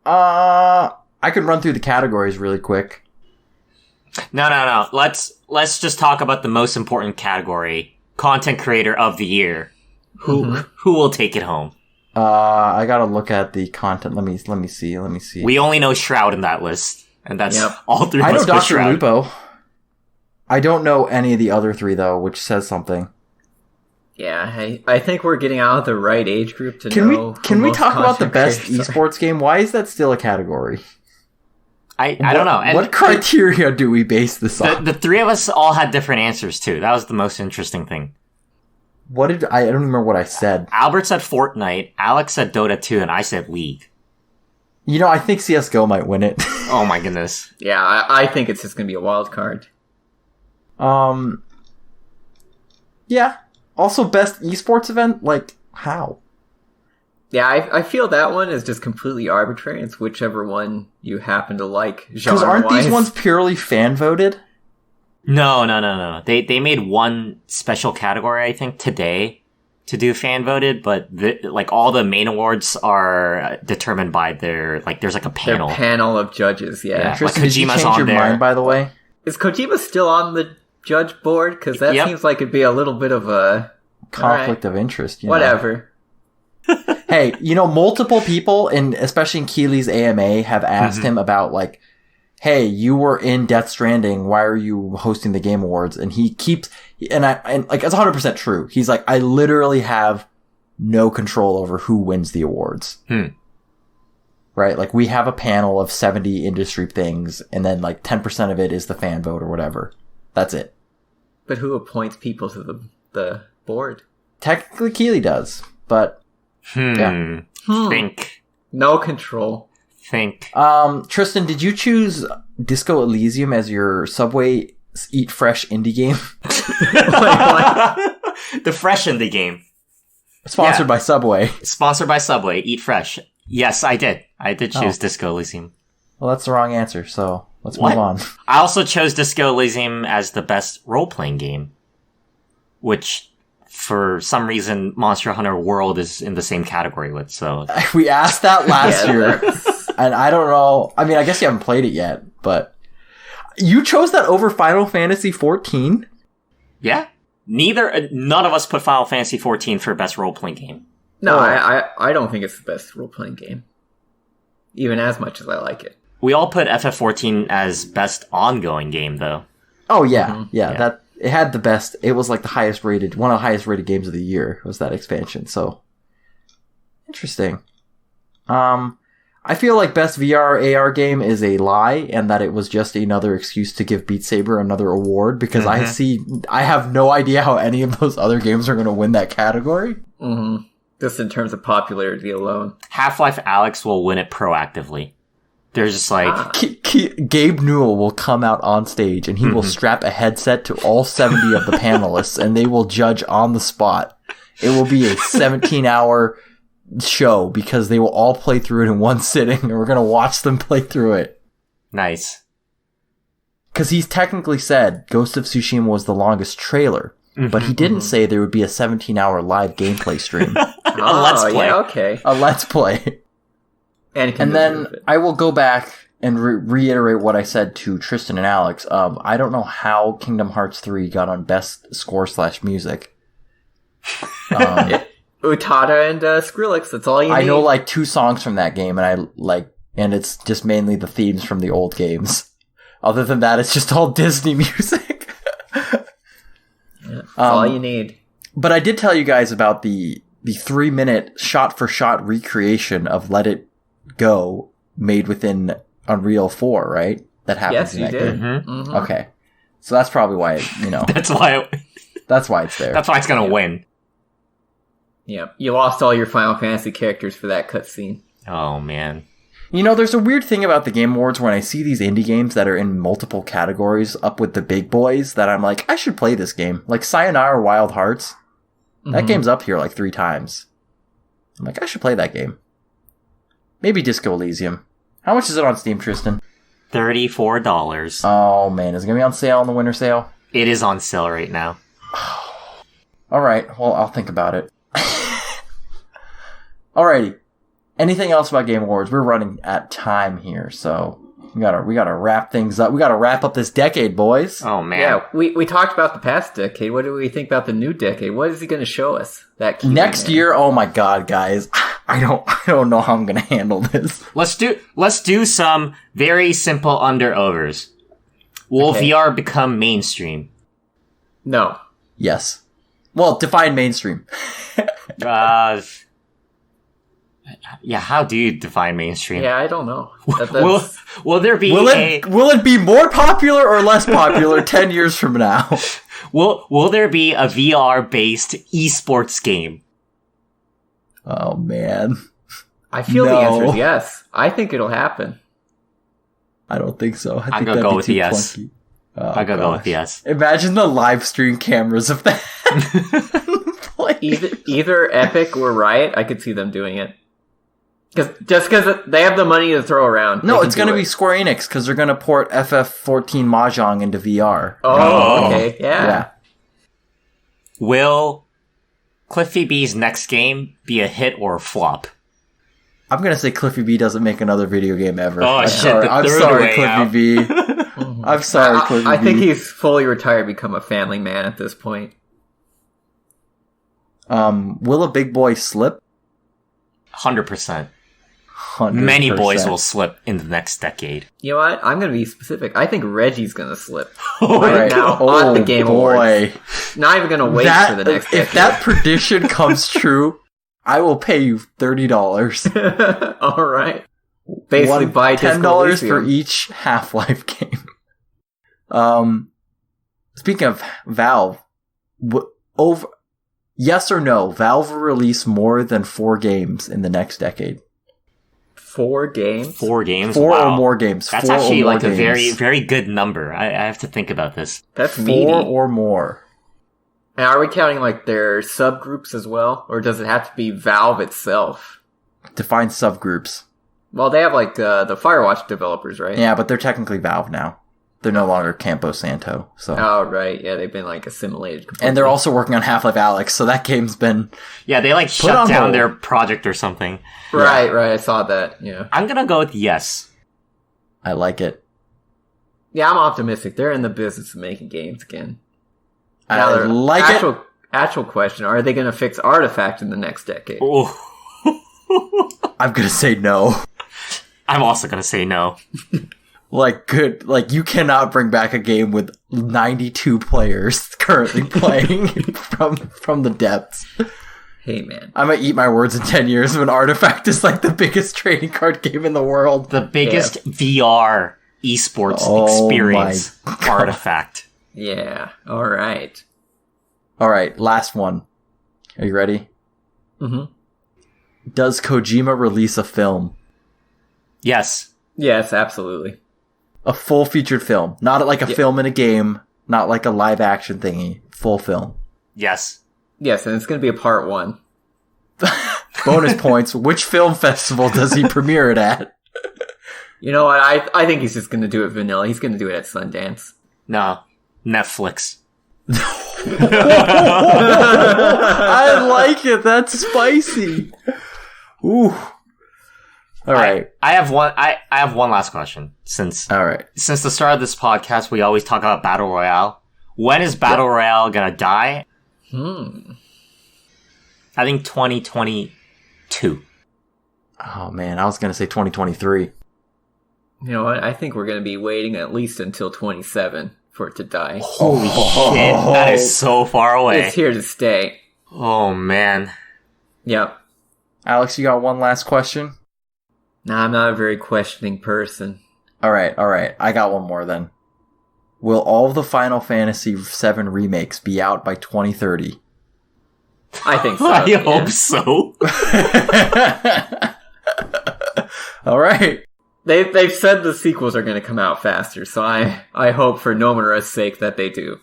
[SPEAKER 1] I could run through the categories really quick.
[SPEAKER 2] No. Let's just talk about the most important category. Content Creator of the Year. Who will take it home?
[SPEAKER 1] I gotta look at the content. Let me see.
[SPEAKER 2] We only know Shroud in that list. And that's all 3 of us.
[SPEAKER 1] I know
[SPEAKER 2] but
[SPEAKER 1] Dr.
[SPEAKER 2] Shroud.
[SPEAKER 1] Lupo. I don't know any of the other 3 though, which says something.
[SPEAKER 3] Yeah, I think we're getting out of the right age group to know.
[SPEAKER 1] Can we talk about the best
[SPEAKER 3] creators are.
[SPEAKER 1] esports game? Why is that still a category?
[SPEAKER 2] I don't know. And
[SPEAKER 1] what criteria do we base this on?
[SPEAKER 2] the 3 of us all had different answers too. That was the most interesting thing.
[SPEAKER 1] I don't remember what I said.
[SPEAKER 2] Albert said Fortnite, Alex said Dota 2, and I said League.
[SPEAKER 1] You know, I think CSGO might win it.
[SPEAKER 2] Oh my goodness.
[SPEAKER 3] Yeah, I think it's just going to be a wild card.
[SPEAKER 1] Yeah. Also, best esports event? Like, how?
[SPEAKER 3] Yeah, I feel that one is just completely arbitrary. It's whichever one you happen to like,
[SPEAKER 1] Because aren't these ones purely fan voted?
[SPEAKER 2] No. They made one special category, I think, today to do fan voted, but like all the main awards are determined by there's like a panel.
[SPEAKER 3] Their panel of judges, yeah.
[SPEAKER 1] Tristan,
[SPEAKER 2] like
[SPEAKER 1] did you
[SPEAKER 2] Kojima's
[SPEAKER 1] change
[SPEAKER 2] on
[SPEAKER 1] your
[SPEAKER 2] there.
[SPEAKER 1] mind, by the way?
[SPEAKER 3] Is Kojima still on the judge board? Because that
[SPEAKER 2] Yep.
[SPEAKER 3] seems like it'd be a little bit of a
[SPEAKER 1] Conflict of interest. You know?
[SPEAKER 3] whatever.
[SPEAKER 1] Hey, multiple people, and especially in Keeley's AMA, have asked him about like, hey, you were in Death Stranding, why are you hosting the Game Awards? And he keeps, and like, it's 100% true. He's like, I literally have no control over who wins the awards. Right? Like, we have a panel of 70 industry things, and then like 10% of it is the fan vote or whatever. That's it.
[SPEAKER 3] But who appoints people to the board?
[SPEAKER 1] Technically, Keeley does, but yeah.
[SPEAKER 2] Think.
[SPEAKER 3] No control.
[SPEAKER 2] Think.
[SPEAKER 1] Tristan, did you choose Disco Elysium as your Subway Eat Fresh indie game?
[SPEAKER 2] The Fresh indie game.
[SPEAKER 1] Sponsored by Subway.
[SPEAKER 2] Sponsored by Subway. Eat Fresh. Yes, I did. I did choose Disco Elysium.
[SPEAKER 1] Well, that's the wrong answer, so let's move on.
[SPEAKER 2] I also chose Disco Elysium as the best role-playing game, which, for some reason, Monster Hunter World is in the same category with, so...
[SPEAKER 1] We asked that last
[SPEAKER 3] Yeah,
[SPEAKER 1] year, and I don't know. I mean, I guess you haven't played it yet, but... You chose that over Final Fantasy XIV?
[SPEAKER 2] Yeah. None of us put Final Fantasy XIV for best role-playing game.
[SPEAKER 3] No, I don't think it's the best role-playing game. Even as much as I like it.
[SPEAKER 2] We all put FF14 as best ongoing game, though.
[SPEAKER 1] Oh, yeah.
[SPEAKER 3] Mm-hmm.
[SPEAKER 1] Yeah, that it had the best... It was like the highest rated... One of the highest rated games of the year was that expansion, so... Interesting. I feel like best VR AR game is a lie, and that it was just another excuse to give Beat Saber another award, because I have no idea how any of those other games are going to win that category.
[SPEAKER 3] Mm-hmm. Just in terms of popularity alone.
[SPEAKER 2] Half-Life Alyx will win it proactively. They're just like...
[SPEAKER 1] Gabe Newell will come out on stage, and he will strap a headset to all 70 of the panelists, and they will judge on the spot. It will be a 17-hour show, because they will all play through it in one sitting, and we're going to watch them play through it.
[SPEAKER 2] Nice.
[SPEAKER 1] Because he's technically said Ghost of Tsushima was the longest trailer, but he didn't say there would be a 17-hour live gameplay stream.
[SPEAKER 2] A Let's Play.
[SPEAKER 3] Yeah, okay.
[SPEAKER 1] A Let's Play. And then I will go back and reiterate what I said to Tristan and Alex. I don't know how Kingdom Hearts 3 got on best score/music.
[SPEAKER 3] Utada and Skrillex, that's all you need.
[SPEAKER 1] I know like 2 songs from that game, and it's just mainly the themes from the old games. Other than that, it's just all Disney music.
[SPEAKER 3] That's all you need.
[SPEAKER 1] But I did tell you guys about the 3-minute shot-for-shot recreation of Let It Go made within Unreal 4, right? That happens in that game.
[SPEAKER 3] Mm-hmm.
[SPEAKER 1] Okay. So that's probably why,
[SPEAKER 2] That's why...
[SPEAKER 1] That's why it's there.
[SPEAKER 2] That's why it's gonna win.
[SPEAKER 3] Yeah, you lost all your Final Fantasy characters for that cutscene.
[SPEAKER 2] Oh, man.
[SPEAKER 1] There's a weird thing about the Game Awards when I see these indie games that are in multiple categories up with the big boys that I'm like, I should play this game. Like Sayonara Wild Hearts. That game's up here like 3 times. I'm like, I should play that game. Maybe Disco Elysium. How much is it on Steam, Tristan?
[SPEAKER 2] $34.
[SPEAKER 1] Oh, man. Is it going to be on sale in the winter sale?
[SPEAKER 2] It is on sale right now.
[SPEAKER 1] All right. Well, I'll think about it. Alrighty. Anything else about Game Awards? We're running at time here, so we gotta wrap things up. We gotta wrap up this decade, boys.
[SPEAKER 2] Oh, man.
[SPEAKER 3] Yeah, we talked about the past decade. What do we think about the new decade? What is he going to show us? That
[SPEAKER 1] Next year, oh my god, guys. I don't know how I'm gonna handle this.
[SPEAKER 2] Let's do some very simple under-overs. Will VR become mainstream?
[SPEAKER 3] No.
[SPEAKER 1] Yes. Well, define mainstream.
[SPEAKER 2] Yeah, how do you define mainstream?
[SPEAKER 3] Yeah, I don't know.
[SPEAKER 2] Will there be
[SPEAKER 1] will it be more popular or less popular 10 years from now?
[SPEAKER 2] Will there be a VR-based esports game?
[SPEAKER 1] Oh, man.
[SPEAKER 3] I feel the answer is yes. I think it'll happen.
[SPEAKER 1] I don't think so.
[SPEAKER 2] I'm gonna go with yes. I'm gonna go with yes.
[SPEAKER 1] Imagine the live stream cameras of that.
[SPEAKER 3] Either Epic or Riot, I could see them doing it. Just because they have the money to throw around.
[SPEAKER 1] No, it's going to be Square Enix, because they're going to port FF14 Mahjong into VR.
[SPEAKER 3] Oh, okay. Yeah.
[SPEAKER 2] Will Cliffy B's next game be a hit or a flop?
[SPEAKER 1] I'm gonna say Cliffy B doesn't make another video game ever.
[SPEAKER 2] Oh,
[SPEAKER 1] I'm
[SPEAKER 2] shit,
[SPEAKER 1] sorry, I'm sorry Cliffy
[SPEAKER 2] out.
[SPEAKER 1] B. I'm sorry, Cliffy B.
[SPEAKER 3] I think he's fully retired, become a family man at this point.
[SPEAKER 1] Will a big boy slip?
[SPEAKER 2] 100%.
[SPEAKER 1] 100%.
[SPEAKER 2] Many boys will slip in the next decade.
[SPEAKER 3] You know what? I'm going to be specific. I think Reggie's going to slip
[SPEAKER 2] Oh,
[SPEAKER 3] right now on the Game Awards.
[SPEAKER 1] boy.
[SPEAKER 3] Not even going to wait for the next
[SPEAKER 1] If
[SPEAKER 3] decade.
[SPEAKER 1] that prediction comes true, I will pay you $30.
[SPEAKER 3] All right. Basically, buy Disco
[SPEAKER 1] $10
[SPEAKER 3] Elysium.
[SPEAKER 1] for each Half-Life game. Speaking of Valve, yes or no, Valve will release more than 4 games in the next decade.
[SPEAKER 3] 4 games?
[SPEAKER 2] 4 games?
[SPEAKER 1] 4
[SPEAKER 2] Wow.
[SPEAKER 1] or more games.
[SPEAKER 2] That's
[SPEAKER 1] 4 or
[SPEAKER 2] actually
[SPEAKER 1] more
[SPEAKER 2] like a
[SPEAKER 1] games.
[SPEAKER 2] very, very good number. I have to think about this.
[SPEAKER 3] That's
[SPEAKER 1] 4
[SPEAKER 3] meaty.
[SPEAKER 1] or more.
[SPEAKER 3] And are we counting like their subgroups as well? Or does it have to be Valve itself?
[SPEAKER 1] Define subgroups.
[SPEAKER 3] Well, they have like the Firewatch developers, right?
[SPEAKER 1] Yeah, but they're technically Valve now. They're no longer Campo Santo. So.
[SPEAKER 3] Oh, right. Yeah, they've been like assimilated completely.
[SPEAKER 1] And they're also working on Half-Life Alyx, so that game's been...
[SPEAKER 2] Yeah, they like
[SPEAKER 1] on
[SPEAKER 2] shut down
[SPEAKER 1] hold.
[SPEAKER 2] their project or something.
[SPEAKER 3] Right, right. I saw that. Yeah.
[SPEAKER 2] I'm gonna go with yes.
[SPEAKER 1] I like it.
[SPEAKER 3] Yeah, I'm optimistic. They're in the business of making games again.
[SPEAKER 1] I
[SPEAKER 3] they're-
[SPEAKER 1] like it.
[SPEAKER 3] Actual question, are they going to fix Artifact in the next decade?
[SPEAKER 2] Oh.
[SPEAKER 1] I'm gonna say no.
[SPEAKER 2] I'm also gonna say no.
[SPEAKER 1] You cannot bring back a game with 92 players currently playing from the depths.
[SPEAKER 3] Hey, man.
[SPEAKER 1] I'm gonna eat my words in 10 years when Artifact is like the biggest trading card game in the world.
[SPEAKER 2] The biggest VR esports
[SPEAKER 1] Oh
[SPEAKER 2] experience
[SPEAKER 1] my God.
[SPEAKER 2] Artifact.
[SPEAKER 3] Yeah. All right.
[SPEAKER 1] Alright, last one. Are you ready?
[SPEAKER 3] Mm-hmm.
[SPEAKER 1] Does Kojima release a film?
[SPEAKER 2] Yes.
[SPEAKER 3] Yes, absolutely.
[SPEAKER 1] A full featured film. Not like a film in a game, not like a live action thingy. Full film.
[SPEAKER 2] Yes.
[SPEAKER 3] Yes, and it's going to be a part 1.
[SPEAKER 1] Bonus points. Which film festival does he premiere it at?
[SPEAKER 3] You know what? I think he's just going to do it vanilla. He's going to do it at Sundance.
[SPEAKER 2] No. Netflix.
[SPEAKER 1] I like it. That's spicy. Ooh. All right.
[SPEAKER 2] I have one. I have one last question. Since the start of this podcast, we always talk about Battle Royale. When is Battle Royale gonna die? I think 2022.
[SPEAKER 1] Oh man, I was gonna say 2023.
[SPEAKER 3] You know what? I think we're going to be waiting at least until 27 for it to die.
[SPEAKER 2] Holy shit! That is so far away.
[SPEAKER 3] It's here to stay.
[SPEAKER 2] Oh man.
[SPEAKER 3] Yep.
[SPEAKER 1] Alex, you got one last question?
[SPEAKER 3] Nah, I'm not a very questioning person.
[SPEAKER 1] All right. I got one more then. Will all of the Final Fantasy VII remakes be out by 2030?
[SPEAKER 3] I think so.
[SPEAKER 2] I
[SPEAKER 3] yeah.
[SPEAKER 2] hope so.
[SPEAKER 1] All right.
[SPEAKER 3] They've said the sequels are going to come out faster, so I hope for Nomura's sake that they do.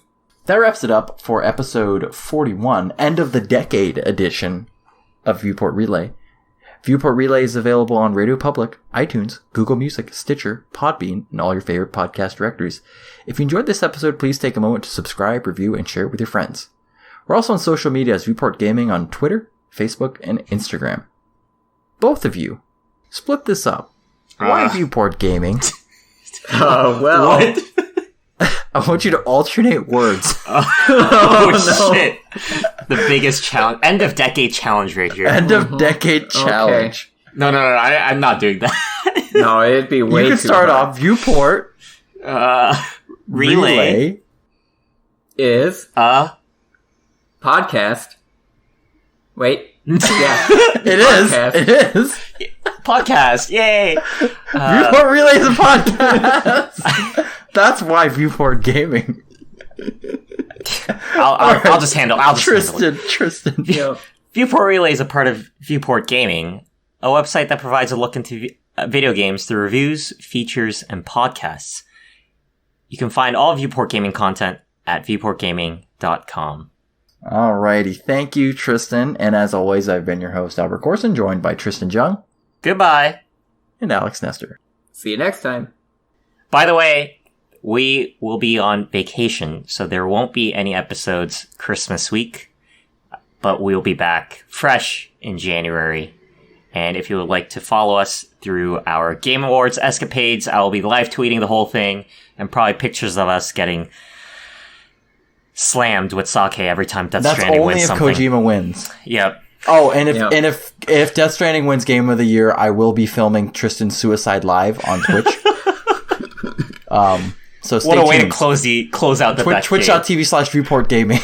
[SPEAKER 1] That wraps it up for episode 41, end of the decade edition of Viewport Relay. Viewport Relay is available on Radio Public, iTunes, Google Music, Stitcher, Podbean, and all your favorite podcast directories. If you enjoyed this episode, please take a moment to subscribe, review, and share it with your friends. We're also on social media as Viewport Gaming on Twitter, Facebook, and Instagram. Both of you, split this up. Why Viewport Gaming?
[SPEAKER 3] Oh, well.
[SPEAKER 2] What?
[SPEAKER 1] I want you to alternate words.
[SPEAKER 2] Oh shit! The biggest challenge, end of decade challenge right here.
[SPEAKER 1] End of decade challenge.
[SPEAKER 2] No, I'm not doing that.
[SPEAKER 3] No, it'd be way
[SPEAKER 1] You can
[SPEAKER 3] too
[SPEAKER 1] start
[SPEAKER 3] hard.
[SPEAKER 1] off Viewport
[SPEAKER 2] Relay.
[SPEAKER 3] Is podcast. Wait. Yeah.
[SPEAKER 1] It is.
[SPEAKER 3] Podcast.
[SPEAKER 1] It is.
[SPEAKER 2] Podcast. Yay!
[SPEAKER 1] Viewport Relay is a podcast. That's why Viewport Gaming.
[SPEAKER 2] I'll just handle. I'll just handle it.
[SPEAKER 1] Tristan.
[SPEAKER 3] Yep.
[SPEAKER 2] Viewport Relay is a part of Viewport Gaming, a website that provides a look into video games through reviews, features, and podcasts. You can find all Viewport Gaming content at viewportgaming.com.
[SPEAKER 1] Alrighty, thank you, Tristan. And as always, I've been your host, Albert Corson, joined by Tristan Jung
[SPEAKER 2] Goodbye.
[SPEAKER 1] and Alex Nestor.
[SPEAKER 3] See you next time.
[SPEAKER 2] By the way, we will be on vacation, so there won't be any episodes Christmas week. but we'll be back fresh in January. And if you would like to follow us through our Game Awards escapades, I will be live tweeting the whole thing and probably pictures of us getting slammed with sake every time Death Stranding wins something.
[SPEAKER 1] That's only if Kojima wins.
[SPEAKER 2] Yep.
[SPEAKER 1] Oh, and if Death Stranding wins Game of the Year, I will be filming Tristan's Suicide Live on Twitch. So stay tuned.
[SPEAKER 2] What a way to close out the
[SPEAKER 1] Twitch.tv/viewport gaming.